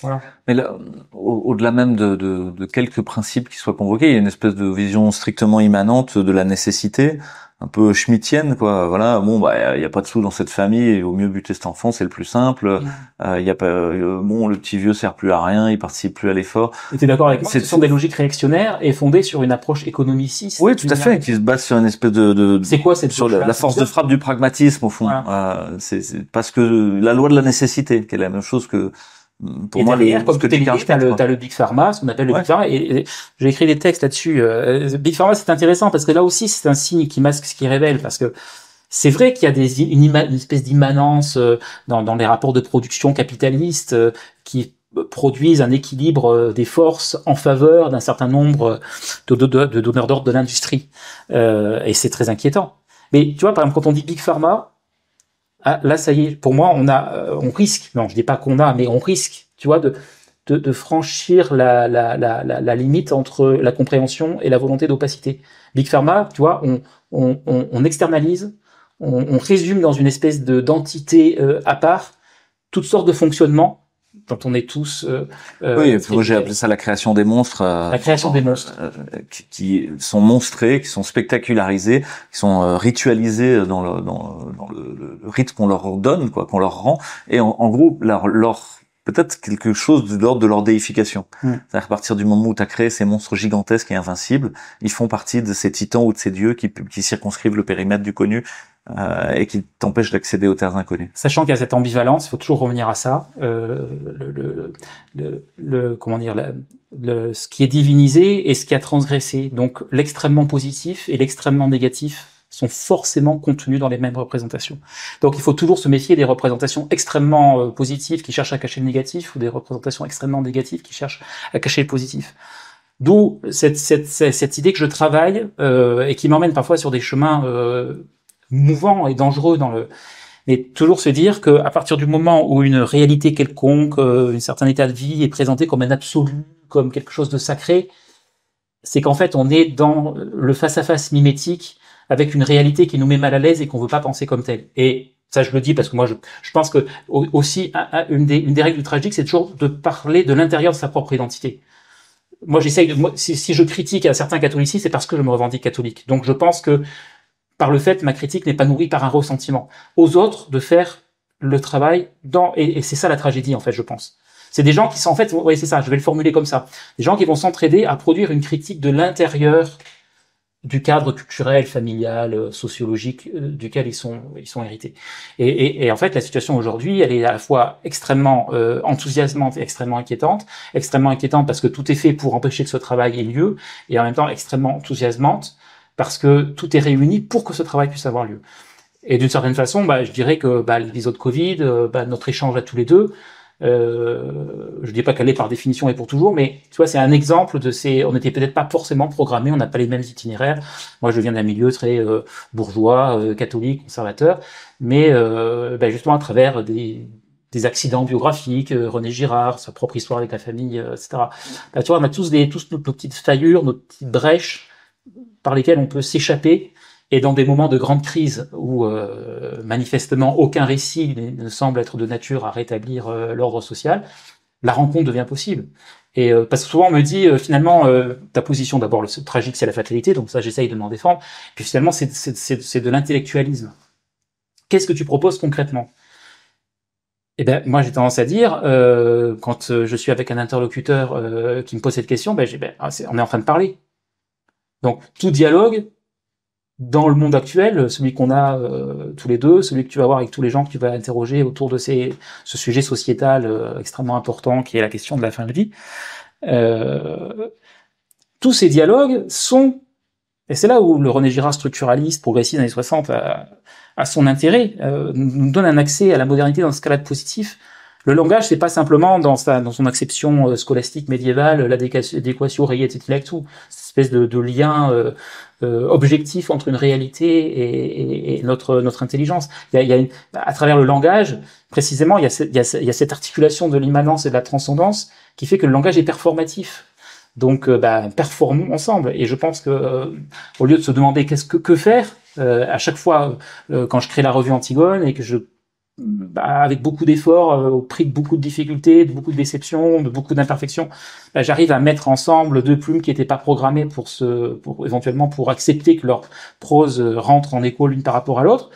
Voilà. Mais là, au-delà même de quelques principes qui soient convoqués, il y a une espèce de vision strictement immanente de la nécessité, un peu schmittienne, quoi. Voilà, bon, bah, il y a pas de sous dans cette famille, il vaut mieux buter cet enfant, c'est le plus simple. Il y a pas, bon, le petit vieux sert plus à rien, il participe plus à l'effort. Et t'es d'accord avec moi? Ce sont des logiques réactionnaires et fondées sur une approche économiciste. Oui, tout à fait, qui se base sur une espèce c'est quoi cette sur la force de frappe du pragmatisme, au fond. Voilà. C'est parce que la loi de la nécessité, qui est la même chose que, pour et moi, derrière, comme t'as le Big Pharma, ce qu'on appelle le Big Pharma, et j'ai écrit des textes là-dessus. Big Pharma, c'est intéressant parce que là aussi, c'est un signe qui masque ce qui révèle, parce que c'est vrai qu'il y a une espèce d'immanence dans les rapports de production capitalistes qui produisent un équilibre des forces en faveur d'un certain nombre de donneurs d'ordre de l'industrie. Et c'est très inquiétant. Mais tu vois, par exemple, quand on dit Big Pharma, ah, là, ça y est, pour moi, on risque, non, je dis pas qu'on a, mais on risque, tu vois, de franchir la limite entre la compréhension et la volonté d'opacité. Big Pharma, tu vois, on externalise, on résume dans une espèce d'entité à part toutes sortes de fonctionnements dont on est tous. Oui, moi j'ai appelé ça la création des monstres. La création des monstres. Qui sont monstrés, qui sont spectacularisés, qui sont ritualisés dans le rythme qu'on leur donne, quoi, qu'on leur rend, et en gros leur peut-être quelque chose de l'ordre de leur déification. C'est-à-dire à partir du moment où tu as créé ces monstres gigantesques et invincibles, ils font partie de ces titans ou de ces dieux qui circonscrivent le périmètre du connu. Et qui t'empêche d'accéder aux terres inconnues. Sachant qu'il y a cette ambivalence, il faut toujours revenir à ça. Comment dire, ce qui est divinisé et ce qui a transgressé. Donc l'extrêmement positif et l'extrêmement négatif sont forcément contenus dans les mêmes représentations. Donc il faut toujours se méfier des représentations extrêmement positives qui cherchent à cacher le négatif, ou des représentations extrêmement négatives qui cherchent à cacher le positif. D'où cette idée que je travaille et qui m'emmène parfois sur des chemins mouvant et dangereux mais toujours se dire que à partir du moment où une réalité quelconque, un certain état de vie est présenté comme un absolu, comme quelque chose de sacré, c'est qu'en fait on est dans le face-à-face mimétique avec une réalité qui nous met mal à l'aise et qu'on veut pas penser comme telle. Et ça, je le dis parce que moi, je pense que aussi une des règles tragiques, c'est toujours de parler de l'intérieur de sa propre identité. Moi, si je critique à certains catholicistes, c'est parce que je me revendique catholique. Donc, je pense que par le fait, ma critique n'est pas nourrie par un ressentiment. Aux autres de faire le travail et c'est ça la tragédie, en fait, je pense. C'est des gens qui sont, en fait, oui, c'est ça, je vais le formuler comme ça. Des gens qui vont s'entraider à produire une critique de l'intérieur du cadre culturel, familial, sociologique duquel ils sont hérités. Et en fait, la situation aujourd'hui, elle est à la fois extrêmement enthousiasmante et extrêmement inquiétante. Extrêmement inquiétante parce que tout est fait pour empêcher que ce travail ait lieu, et en même temps extrêmement enthousiasmante parce que tout est réuni pour que ce travail puisse avoir lieu. Et d'une certaine façon, je dirais que l'épisode Covid, notre échange à tous les deux, je dis pas qu'elle est par définition et pour toujours, mais tu vois, c'est un exemple de on n'était peut-être pas forcément programmés, on n'a pas les mêmes itinéraires. Moi, je viens d'un milieu très bourgeois, catholique, conservateur, mais justement à travers des accidents biographiques, René Girard, sa propre histoire avec la famille, etc. Tu vois, on a tous nos petites faillures, nos petites brèches par lesquelles on peut s'échapper, et dans des moments de grande crise où manifestement aucun récit ne semble être de nature à rétablir l'ordre social, la rencontre devient possible. Et parce que souvent on me dit finalement ta position d'abord le tragique c'est la fatalité, donc ça j'essaye de m'en défendre. Puis finalement c'est de l'intellectualisme. Qu'est-ce que tu proposes concrètement? Eh ben moi j'ai tendance à dire quand je suis avec un interlocuteur qui me pose cette question, on est en train de parler. Donc tout dialogue dans le monde actuel, celui qu'on a tous les deux, celui que tu vas avoir avec tous les gens que tu vas interroger autour de ce sujet sociétal extrêmement important qui est la question de la fin de vie. Tous ces dialogues sont, et c'est là où le René Girard structuraliste, progressiste des années 60 a son intérêt, nous donne un accès à la modernité dans ce cas-là de positif. Le langage, c'est pas simplement dans son acception scolastique médiévale, l'adéquatio reiet et intellectu, cette espèce de lien objectif entre une réalité et notre intelligence. À travers le langage, précisément, il y a cette articulation de l'immanence et de la transcendance qui fait que le langage est performatif. Donc, performons ensemble. Et je pense que, au lieu de se demander que faire, à chaque fois, quand je crée la revue Antigone et que avec beaucoup d'efforts, au prix de beaucoup de difficultés, de beaucoup de déceptions, de beaucoup d'imperfections, j'arrive à mettre ensemble deux plumes qui n'étaient pas programmées éventuellement pour accepter que leur prose rentre en écho l'une par rapport à l'autre.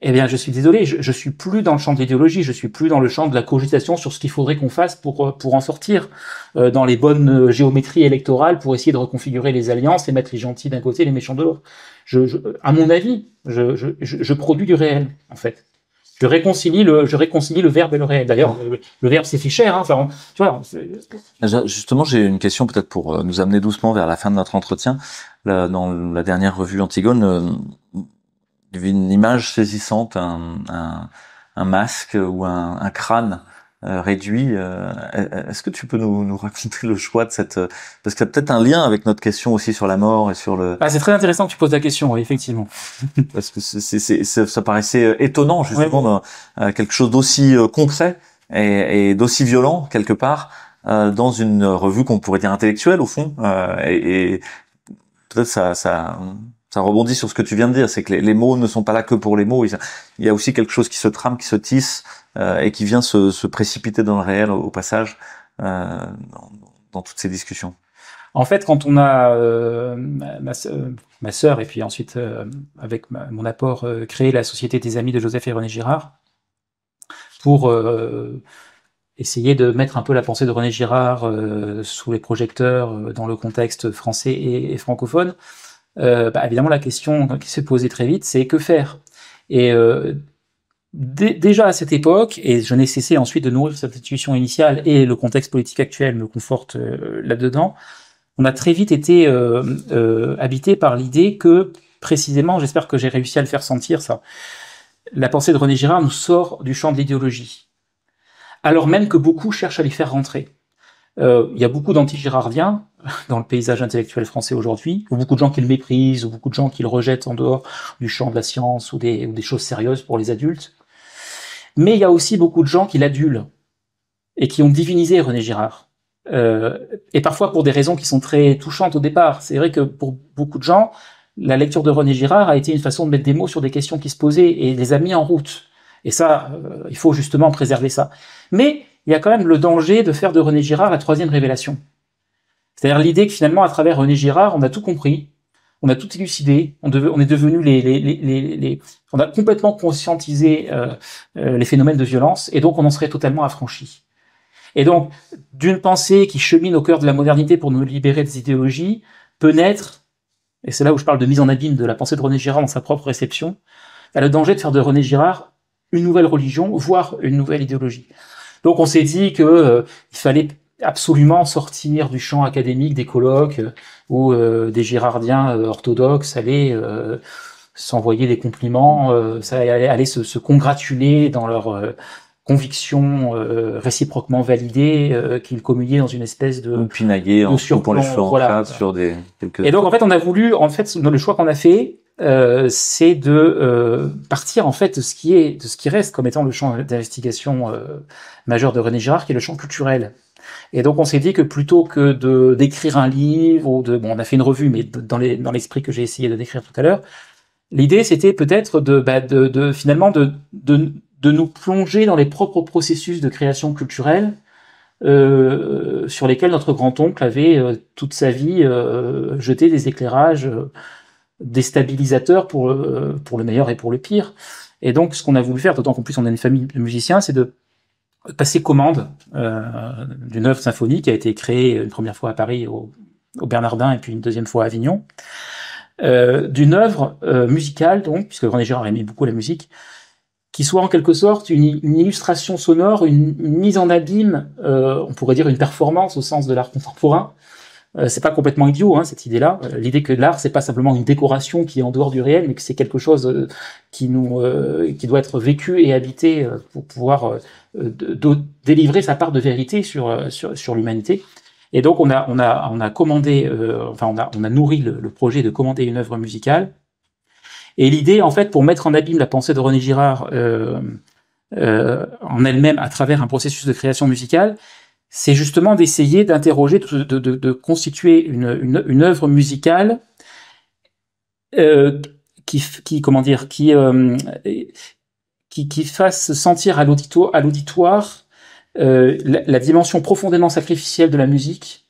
Eh bien, je suis désolé, je suis plus dans le champ de l'idéologie, je suis plus dans le champ de la cogitation sur ce qu'il faudrait qu'on fasse pour en sortir, dans les bonnes géométries électorales pour essayer de reconfigurer les alliances et mettre les gentils d'un côté et les méchants de l'autre. À mon avis, je produis du réel, en fait. Je réconcilie le verbe et le réel. D'ailleurs, le verbe c'est Fischer, hein. Enfin, tu vois. Justement, j'ai une question peut-être pour nous amener doucement vers la fin de notre entretien. Dans la dernière revue Antigone, il y avait une image saisissante, un masque ou un crâne réduit. Est-ce que tu peux nous raconter le choix de cette... Parce qu'il y a peut-être un lien avec notre question aussi sur la mort et sur le... Ah, c'est très intéressant que tu poses la question, oui, effectivement. Parce que ça paraissait étonnant, justement, quelque chose d'aussi concret et d'aussi violent, quelque part, dans une revue qu'on pourrait dire intellectuelle, au fond. Et peut-être ça rebondit sur ce que tu viens de dire, c'est que les mots ne sont pas là que pour les mots. Il y a aussi quelque chose qui se trame, qui se tisse, et qui vient se précipiter dans le réel au passage, dans toutes ces discussions. En fait, quand on a ma sœur et puis ensuite avec mon apport créé la Société des Amis de Joseph et René Girard pour essayer de mettre un peu la pensée de René Girard sous les projecteurs dans le contexte français et francophone, évidemment la question qui s'est posée très vite, c'est que faire? Et déjà à cette époque, et je n'ai cessé ensuite de nourrir cette intuition initiale et le contexte politique actuel me conforte là-dedans, on a très vite été habité par l'idée que, précisément, j'espère que j'ai réussi à le faire sentir ça, la pensée de René Girard nous sort du champ de l'idéologie, alors même que beaucoup cherchent à l'y faire rentrer. Il y a beaucoup d'anti-girardiens dans le paysage intellectuel français aujourd'hui, ou beaucoup de gens qui le méprisent, ou beaucoup de gens qui le rejettent en dehors du champ de la science ou des choses sérieuses pour les adultes. Mais il y a aussi beaucoup de gens qui l'adulent et qui ont divinisé René Girard. Et parfois pour des raisons qui sont très touchantes au départ. C'est vrai que pour beaucoup de gens, la lecture de René Girard a été une façon de mettre des mots sur des questions qui se posaient et les a mis en route. Et ça, il faut justement préserver ça. Mais il y a quand même le danger de faire de René Girard la troisième révélation. C'est-à-dire l'idée que finalement, à travers René Girard, on a tout compris, on a tout élucidé, on est devenu on a complètement conscientisé les phénomènes de violence, et donc on en serait totalement affranchi. Et donc, d'une pensée qui chemine au cœur de la modernité pour nous libérer des idéologies, peut naître, et c'est là où je parle de mise en abîme de la pensée de René Girard dans sa propre réception, a le danger de faire de René Girard une nouvelle religion, voire une nouvelle idéologie. Donc on s'est dit que il fallait absolument sortir du champ académique des colloques où des girardiens orthodoxes allaient s'envoyer des compliments, aller se congratuler dans leur convictions réciproquement validées, qu'ils communiaient dans une espèce de pinailler en coupant les cheveux en quatre sur quelques... Et donc en fait on a voulu, le choix qu'on a fait, c'est de partir en fait de ce qui reste comme étant le champ d'investigation majeur de René Girard, qui est le champ culturel. Et donc on s'est dit que plutôt que d'écrire un livre ou on a fait une revue, mais dans l'esprit que j'ai essayé de décrire tout à l'heure, l'idée c'était peut-être finalement de nous plonger dans les propres processus de création culturelle sur lesquels notre grand-oncle avait toute sa vie jeté des éclairages déstabilisateurs pour le meilleur et pour le pire. Et donc, ce qu'on a voulu faire, d'autant qu'en plus on a une famille de musiciens, c'est de passer commande d'une œuvre symphonique qui a été créée une première fois à Paris au Bernardin et puis une deuxième fois à Avignon, d'une œuvre musicale, donc, puisque René Girard aimait beaucoup la musique, qui soit en quelque sorte une illustration sonore, une mise en abîme, on pourrait dire une performance au sens de l'art contemporain. C'est pas complètement idiot, hein, cette idée-là. L'idée que l'art, c'est pas simplement une décoration qui est en dehors du réel, mais que c'est quelque chose qui doit être vécu et habité pour pouvoir délivrer sa part de vérité sur l'humanité. Et donc on a commandé, on a nourri le projet de commander une œuvre musicale. Et l'idée, en fait, pour mettre en abîme la pensée de René Girard en elle-même à travers un processus de création musicale, c'est justement d'essayer d'interroger, de constituer une œuvre musicale qui fasse sentir à l'auditoire la dimension profondément sacrificielle de la musique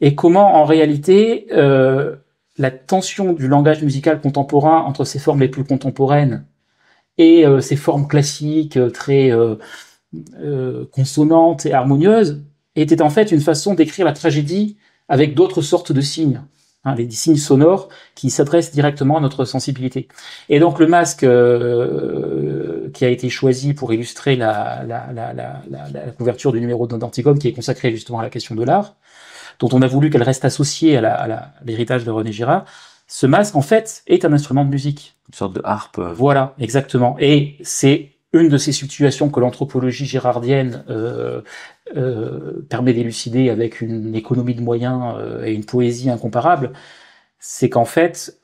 et comment en réalité la tension du langage musical contemporain entre ses formes les plus contemporaines et ses formes classiques très consonantes et harmonieuses était en fait une façon d'écrire la tragédie avec d'autres sortes de signes, hein, les signes sonores qui s'adressent directement à notre sensibilité. Et donc le masque qui a été choisi pour illustrer la couverture du numéro d'Antigone, qui est consacré justement à la question de l'art, dont on a voulu qu'elle reste associée à l'héritage de René Girard, ce masque en fait est un instrument de musique. Une sorte de harpe. Voilà, exactement. Et c'est une de ces situations que l'anthropologie girardienne permet d'élucider avec une économie de moyens et une poésie incomparable, c'est qu'en fait,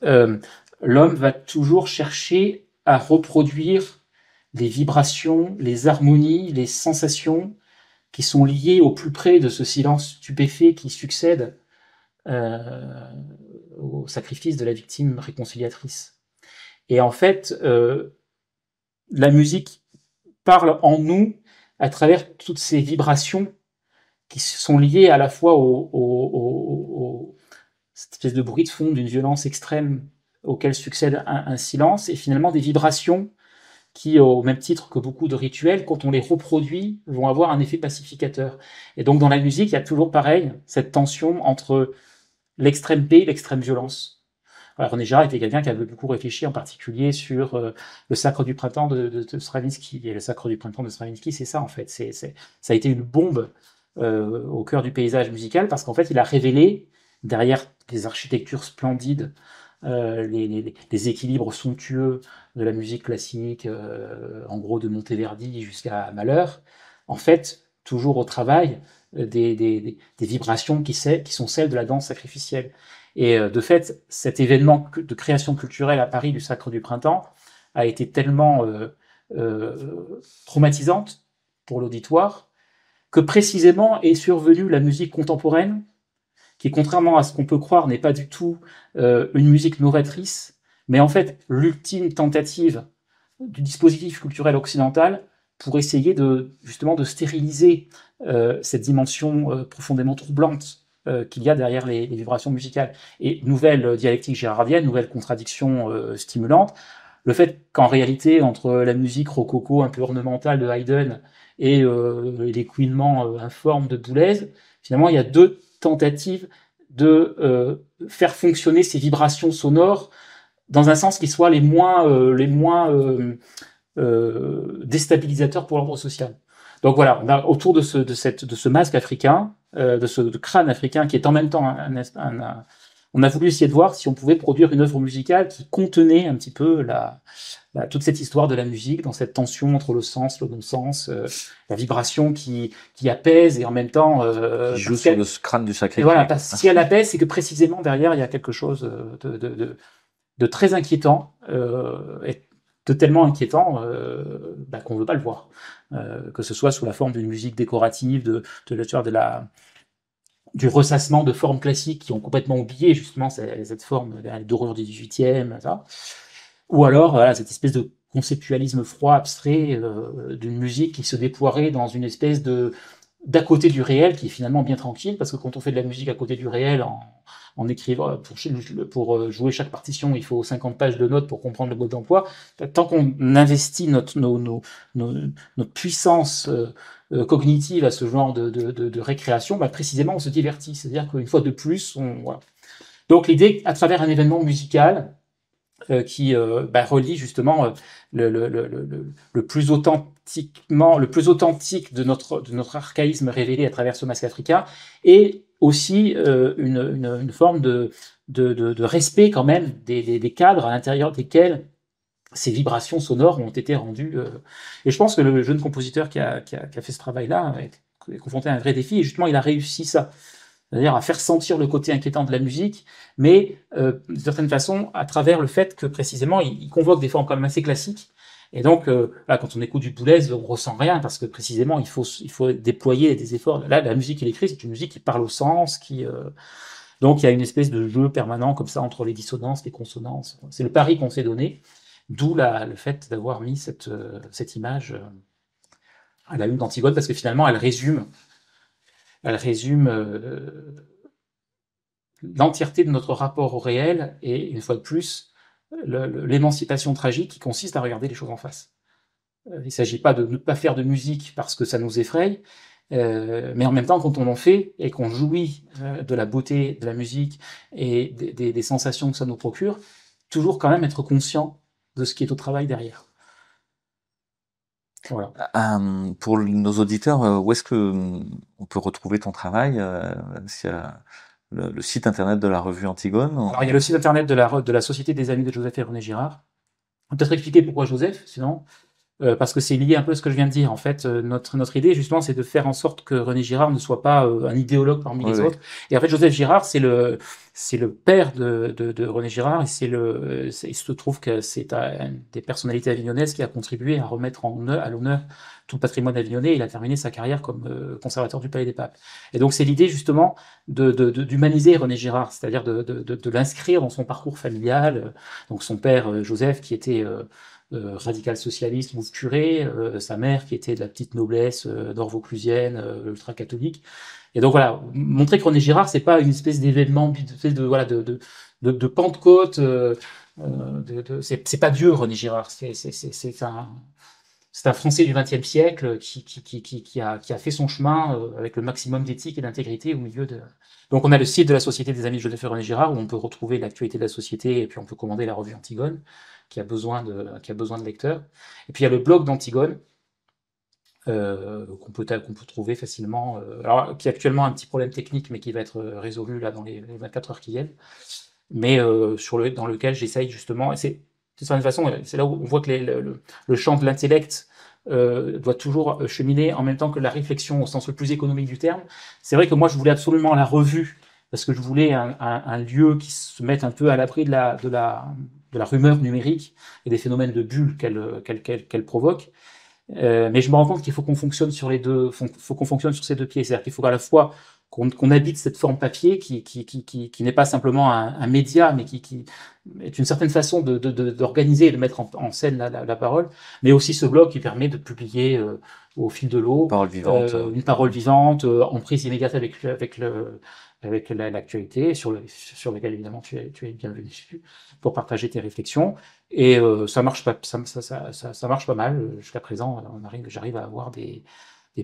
l'homme va toujours chercher à reproduire les vibrations, les harmonies, les sensations qui sont liées au plus près de ce silence stupéfait qui succède au sacrifice de la victime réconciliatrice. Et en fait, la musique parle en nous à travers toutes ces vibrations qui sont liées à la fois cette espèce de bruit de fond d'une violence extrême auquel succède un silence, et finalement des vibrations qui, au même titre que beaucoup de rituels, quand on les reproduit, vont avoir un effet pacificateur. Et donc dans la musique, il y a toujours pareil, cette tension entre l'extrême paix et l'extrême violence. Alors, René Girard était quelqu'un qui avait beaucoup réfléchi, en particulier sur le Sacre du printemps de Stravinsky. Et le Sacre du printemps de Stravinsky, c'est ça en fait. Ça a été une bombe au cœur du paysage musical parce qu'en fait, il a révélé derrière des architectures splendides, les équilibres somptueux de la musique classique, en gros de Monteverdi jusqu'à Mahler. En fait, toujours au travail des vibrations qui sont celles de la danse sacrificielle. Et de fait, cet événement de création culturelle à Paris du Sacre du Printemps a été tellement traumatisante pour l'auditoire que précisément est survenue la musique contemporaine, qui, contrairement à ce qu'on peut croire, n'est pas du tout une musique novatrice, mais en fait l'ultime tentative du dispositif culturel occidental pour essayer justement de stériliser cette dimension profondément troublante qu'il y a derrière les vibrations musicales. Et nouvelle dialectique girardienne, nouvelle contradiction stimulante, le fait qu'en réalité, entre la musique rococo un peu ornementale de Haydn et l'écouinement informe de Boulez, finalement, il y a deux tentatives de faire fonctionner ces vibrations sonores dans un sens qui soit les moins déstabilisateurs pour l'ordre social. Donc voilà, on a autour de ce masque africain, de ce crâne africain qui est en même temps on a voulu essayer de voir si on pouvait produire une œuvre musicale qui contenait un petit peu toute cette histoire de la musique, dans cette tension entre le sens, le non-sens, la vibration qui apaise et en même temps... qui joue sur le crâne du sacrifice. Et voilà, parce que si elle apaise, c'est que précisément derrière, il y a quelque chose de très inquiétant, et de tellement inquiétant qu'on ne veut pas le voir. Que ce soit sous la forme d'une musique décorative, du ressassement de formes classiques qui ont complètement oublié justement cette forme d'horreur du 18e, ça. Ou alors voilà, cette espèce de conceptualisme froid, abstrait d'une musique qui se déploierait dans une espèce de d'à côté du réel, qui est finalement bien tranquille, parce que quand on fait de la musique à côté du réel, en écrivant, pour jouer chaque partition, il faut 50 pages de notes pour comprendre le mode d'emploi. Tant qu'on investit notre puissance cognitive à ce genre de récréation, bah, précisément, on se divertit. C'est-à-dire qu'une fois de plus, voilà. Donc l'idée, à travers un événement musical, qui relie justement le plus authentiquement, le plus authentique de notre archaïsme révélé à travers ce masque africain, et aussi une forme de respect quand même des cadres à l'intérieur desquels ces vibrations sonores ont été rendues. Et je pense que le jeune compositeur qui a fait ce travail-là est confronté à un vrai défi, et justement il a réussi ça. C'est-à-dire à faire sentir le côté inquiétant de la musique, mais d'une certaine façon, à travers le fait que précisément, il convoque des formes quand même assez classiques. Et donc, là, quand on écoute du Boulez, on ressent rien, parce que précisément, il faut déployer des efforts. Là, la musique qu'il écrit, c'est une musique qui parle au sens, donc il y a une espèce de jeu permanent comme ça entre les dissonances, les consonances. C'est le pari qu'on s'est donné, d'où le fait d'avoir mis cette image à la une d'Antigone, parce que finalement, elle résume l'entièreté de notre rapport au réel, et une fois de plus, l'émancipation tragique qui consiste à regarder les choses en face. Il ne s'agit pas de ne pas faire de musique parce que ça nous effraie, mais en même temps, quand on en fait et qu'on jouit de la beauté de la musique et des sensations que ça nous procure, toujours quand même être conscient de ce qui est au travail derrière. Voilà. Pour nos auditeurs, où est-ce que on peut retrouver ton travail? S'il y a le site internet de la revue Antigone. Alors, il y a le site internet de la Société des Amis de Joseph et René Girard. On va peut-être expliquer pourquoi Joseph, sinon, parce que c'est lié un peu à ce que je viens de dire. En fait, notre idée, justement, c'est de faire en sorte que René Girard ne soit pas un idéologue parmi les autres. Et en fait, Joseph Girard, c'est le père de René Girard, et il se trouve que c'est une des personnalités avignonnaises qui a contribué à remettre à l'honneur tout le patrimoine avignonnais. Il a terminé sa carrière comme conservateur du Palais des Papes. Et donc, c'est l'idée, justement, d'humaniser René Girard, c'est-à-dire de l'inscrire dans son parcours familial. Donc, son père, Joseph, qui était radical socialiste, mouve curé, sa mère qui était de la petite noblesse nord-vauclusienne, ultra-catholique. Et donc voilà, montrer que René Girard, c'est pas une espèce d'événement, de Pentecôte, c'est pas Dieu, René Girard, c'est un Français du XXe siècle qui a fait son chemin avec le maximum d'éthique et d'intégrité au milieu de... Donc on a le site de la Société des Amis de Joseph et René Girard, où on peut retrouver l'actualité de la société, et puis on peut commander la revue Antigone, qui a besoin de lecteurs. Et puis il y a le blog d'Antigone, qu'on peut trouver facilement, alors qui a actuellement un petit problème technique, mais qui va être résolu là dans les 24 heures qui viennent, mais dans lequel j'essaye justement, et c'est de certaine façon, c'est là où on voit que le champ de l'intellect doit toujours cheminer en même temps que la réflexion au sens le plus économique du terme. C'est vrai que moi je voulais absolument la revue, parce que je voulais un lieu qui se mette un peu à l'abri de la rumeur numérique et des phénomènes de bulle qu'elle provoque. Mais je me rends compte qu'il faut qu'on fonctionne sur faut qu'on fonctionne sur ces deux pieds. C'est-à-dire qu'il faut à la fois qu'on habite cette forme papier qui n'est pas simplement un média, mais qui est une certaine façon d'organiser et de mettre en scène la parole, mais aussi ce blog qui permet de publier au fil de l'eau une parole vivante, en prise immédiate avec l'actualité, sur laquelle évidemment tu es bienvenu pour partager tes réflexions. Et ça marche pas mal jusqu'à présent. J'arrive à avoir des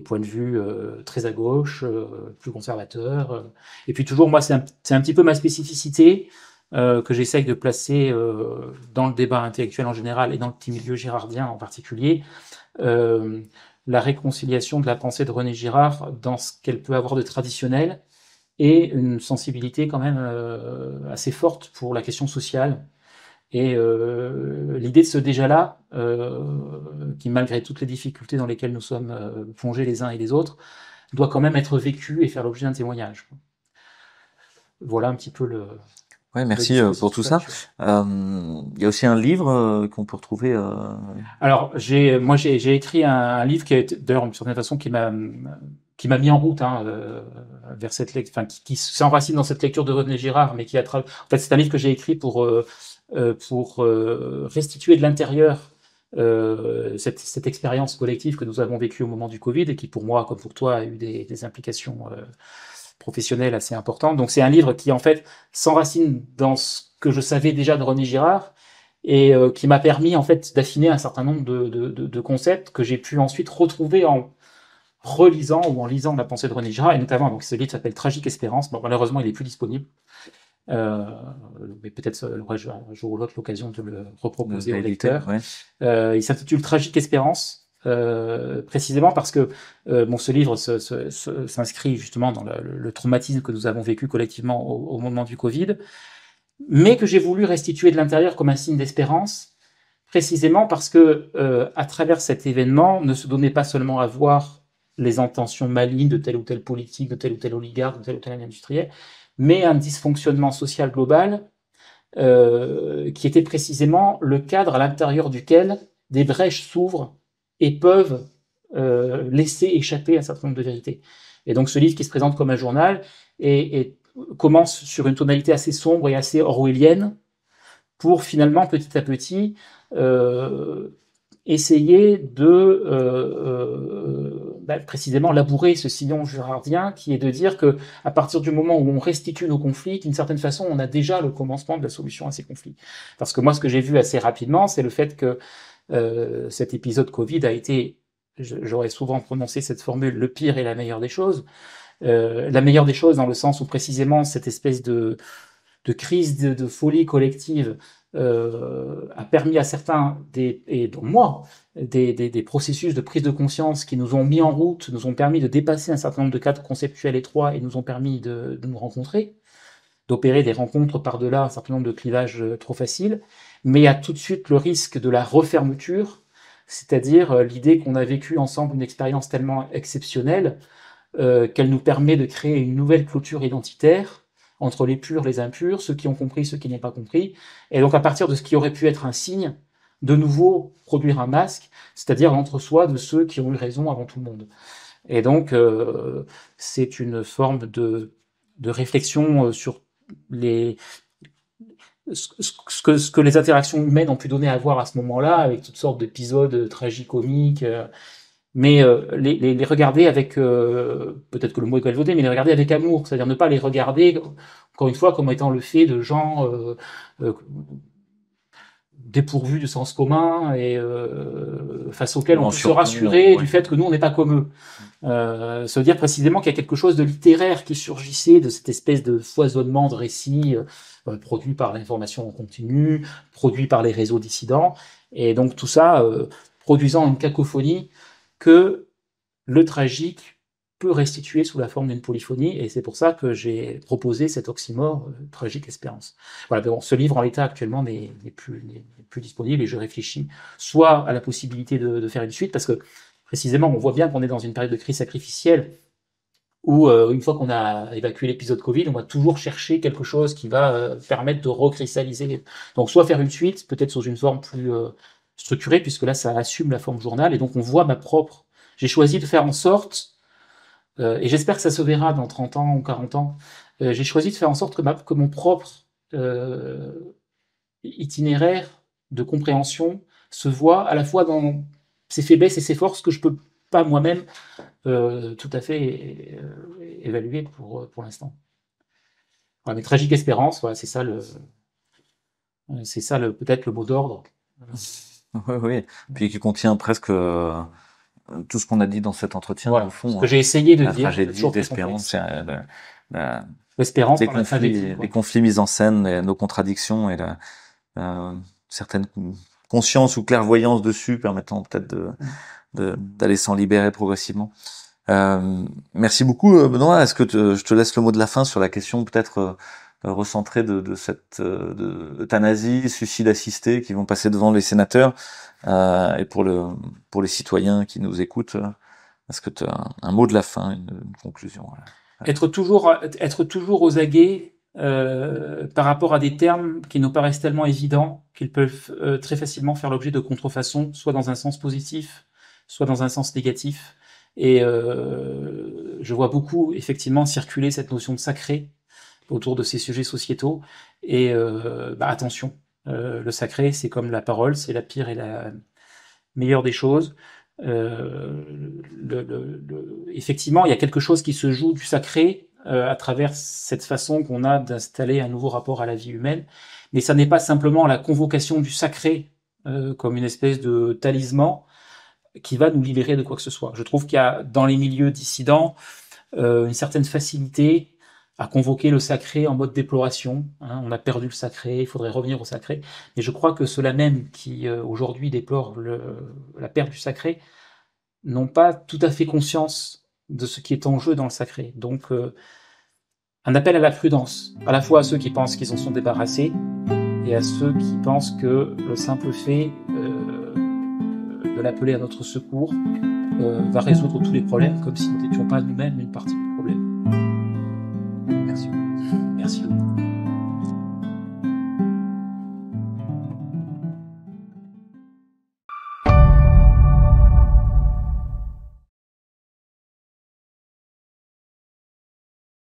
points de vue très à gauche, plus conservateurs. Et puis toujours, moi, c'est un petit peu ma spécificité que j'essaye de placer dans le débat intellectuel en général et dans le petit milieu girardien en particulier. La réconciliation de la pensée de René Girard dans ce qu'elle peut avoir de traditionnel, et une sensibilité quand même assez forte pour la question sociale. Et l'idée de ce déjà-là, qui malgré toutes les difficultés dans lesquelles nous sommes plongés les uns et les autres, doit quand même être vécu et faire l'objet d'un témoignage. Voilà un petit peu le... Ouais, merci pour tout ça. Il y a aussi un livre qu'on peut retrouver. Alors, j'ai écrit un livre qui a été, d'ailleurs, d'une certaine façon, qui m'a mis en route vers cette lecture, enfin, qui s'enracine dans cette lecture de René Girard, mais en fait, c'est un livre que j'ai écrit pour restituer de l'intérieur cette expérience collective que nous avons vécue au moment du Covid et qui, pour moi, comme pour toi, a eu des implications professionnelles assez importantes. Donc, c'est un livre qui, en fait, s'enracine dans ce que je savais déjà de René Girard et qui m'a permis, en fait, d'affiner un certain nombre de concepts que j'ai pu ensuite retrouver en relisant ou en lisant la pensée de René Girard, et notamment, donc, ce livre s'appelle Tragique Espérance. Bon, malheureusement, il est plus disponible. Mais peut-être aurais-je un jour ou l'autre l'occasion de le reproposer au lecteur. Ouais. Il s'intitule Tragique Espérance, précisément parce que ce livre s'inscrit justement dans le traumatisme que nous avons vécu collectivement au moment du Covid, mais que j'ai voulu restituer de l'intérieur comme un signe d'espérance, précisément parce que à travers cet événement ne se donnait pas seulement à voir les intentions malignes de tel ou tel politique, de tel ou tel oligarque, de tel ou tel industriel, mais un dysfonctionnement social global qui était précisément le cadre à l'intérieur duquel des brèches s'ouvrent et peuvent laisser échapper un certain nombre de vérités. Et donc ce livre qui se présente comme un journal commence sur une tonalité assez sombre et assez orwellienne pour finalement petit à petit essayer de précisément labourer ce sillon girardien qui est de dire que à partir du moment où on restitue nos conflits, d'une certaine façon, on a déjà le commencement de la solution à ces conflits. Parce que moi, ce que j'ai vu assez rapidement, c'est le fait que cet épisode Covid a été, j'aurais souvent prononcé cette formule, le pire et la meilleure des choses. La meilleure des choses dans le sens où précisément cette espèce de crise de folie collective a permis à certains, et dont moi, des processus de prise de conscience qui nous ont mis en route, nous ont permis de dépasser un certain nombre de cadres conceptuels étroits et nous ont permis de nous rencontrer, d'opérer des rencontres par-delà un certain nombre de clivages trop faciles, mais il y a tout de suite le risque de la refermeture, c'est-à-dire l'idée qu'on a vécu ensemble une expérience tellement exceptionnelle qu'elle nous permet de créer une nouvelle clôture identitaire entre les purs, les impurs, ceux qui ont compris, ceux qui n'ont pas compris, et donc à partir de ce qui aurait pu être un signe, de nouveau produire un masque, c'est-à-dire l'entre-soi de ceux qui ont eu raison avant tout le monde. Et donc c'est une forme de réflexion sur ce que les interactions humaines ont pu donner à voir à ce moment-là, avec toutes sortes d'épisodes tragicomiques, mais les regarder avec, peut-être que le mot est galvaudé, mais les regarder avec amour, c'est-à-dire ne pas les regarder, encore une fois, comme étant le fait de gens dépourvus du sens commun et face auxquels on peut se rassurer du fait que nous, on n'est pas comme eux. Ça veut dire précisément qu'il y a quelque chose de littéraire qui surgissait de cette espèce de foisonnement de récits produits par l'information en continu, produits par les réseaux dissidents, et donc tout ça produisant une cacophonie que le tragique peut restituer sous la forme d'une polyphonie, et c'est pour ça que j'ai proposé cet oxymore tragique espérance. Voilà, bon, ce livre en l'état actuellement n'est plus disponible, et je réfléchis soit à la possibilité de faire une suite, parce que précisément on voit bien qu'on est dans une période de crise sacrificielle où une fois qu'on a évacué l'épisode Covid, on va toujours chercher quelque chose qui va permettre de recristalliser. Donc soit faire une suite, peut-être sous une forme plus structurée, puisque là ça assume la forme journal, et donc on voit j'ai choisi de faire en sorte, et j'espère que ça se verra dans 30 ans ou 40 ans, j'ai choisi de faire en sorte que mon propre itinéraire de compréhension se voit à la fois dans ses faiblesses et ses forces que je peux pas moi-même tout à fait évaluer pour l'instant. Voilà, mais tragique espérance, voilà, c'est ça peut-être le mot d'ordre. Oui, oui. Puis qui contient presque tout ce qu'on a dit dans cet entretien, voilà, au fond. Ce que j'ai essayé de la dire. Tragédie d'espérance, l'espérance, les conflits mis en scène, nos contradictions et certaines conscience ou clairvoyance dessus, permettant peut-être d'aller s'en libérer progressivement. Merci beaucoup, Benoît. Est-ce que je te laisse le mot de la fin sur la question peut-être recentrée de cette euthanasie, suicide assisté qui vont passer devant les sénateurs et pour les citoyens qui nous écoutent. Est-ce que tu as un mot de la fin, une conclusion? Être toujours aux aguets par rapport à des termes qui nous paraissent tellement évidents qu'ils peuvent très facilement faire l'objet de contrefaçons, soit dans un sens positif, soit dans un sens négatif. Et je vois beaucoup effectivement circuler cette notion de sacré autour de ces sujets sociétaux. Et attention, le sacré, c'est comme la parole, c'est la pierre et meilleure des choses. Effectivement, il y a quelque chose qui se joue du sacré à travers cette façon qu'on a d'installer un nouveau rapport à la vie humaine. Mais ça n'est pas simplement la convocation du sacré comme une espèce de talisman qui va nous libérer de quoi que ce soit. Je trouve qu'il y a dans les milieux dissidents une certaine facilité à convoquer le sacré en mode déploration. Hein, on a perdu le sacré, il faudrait revenir au sacré. Mais je crois que ceux-là même qui aujourd'hui déplorent la perte du sacré n'ont pas tout à fait conscience de ce qui est en jeu dans le sacré. Donc un appel à la prudence, à la fois à ceux qui pensent qu'ils en sont débarrassés et à ceux qui pensent que le simple fait de l'appeler à notre secours va résoudre tous les problèmes, comme si nous n'étions pas nous-mêmes une partie.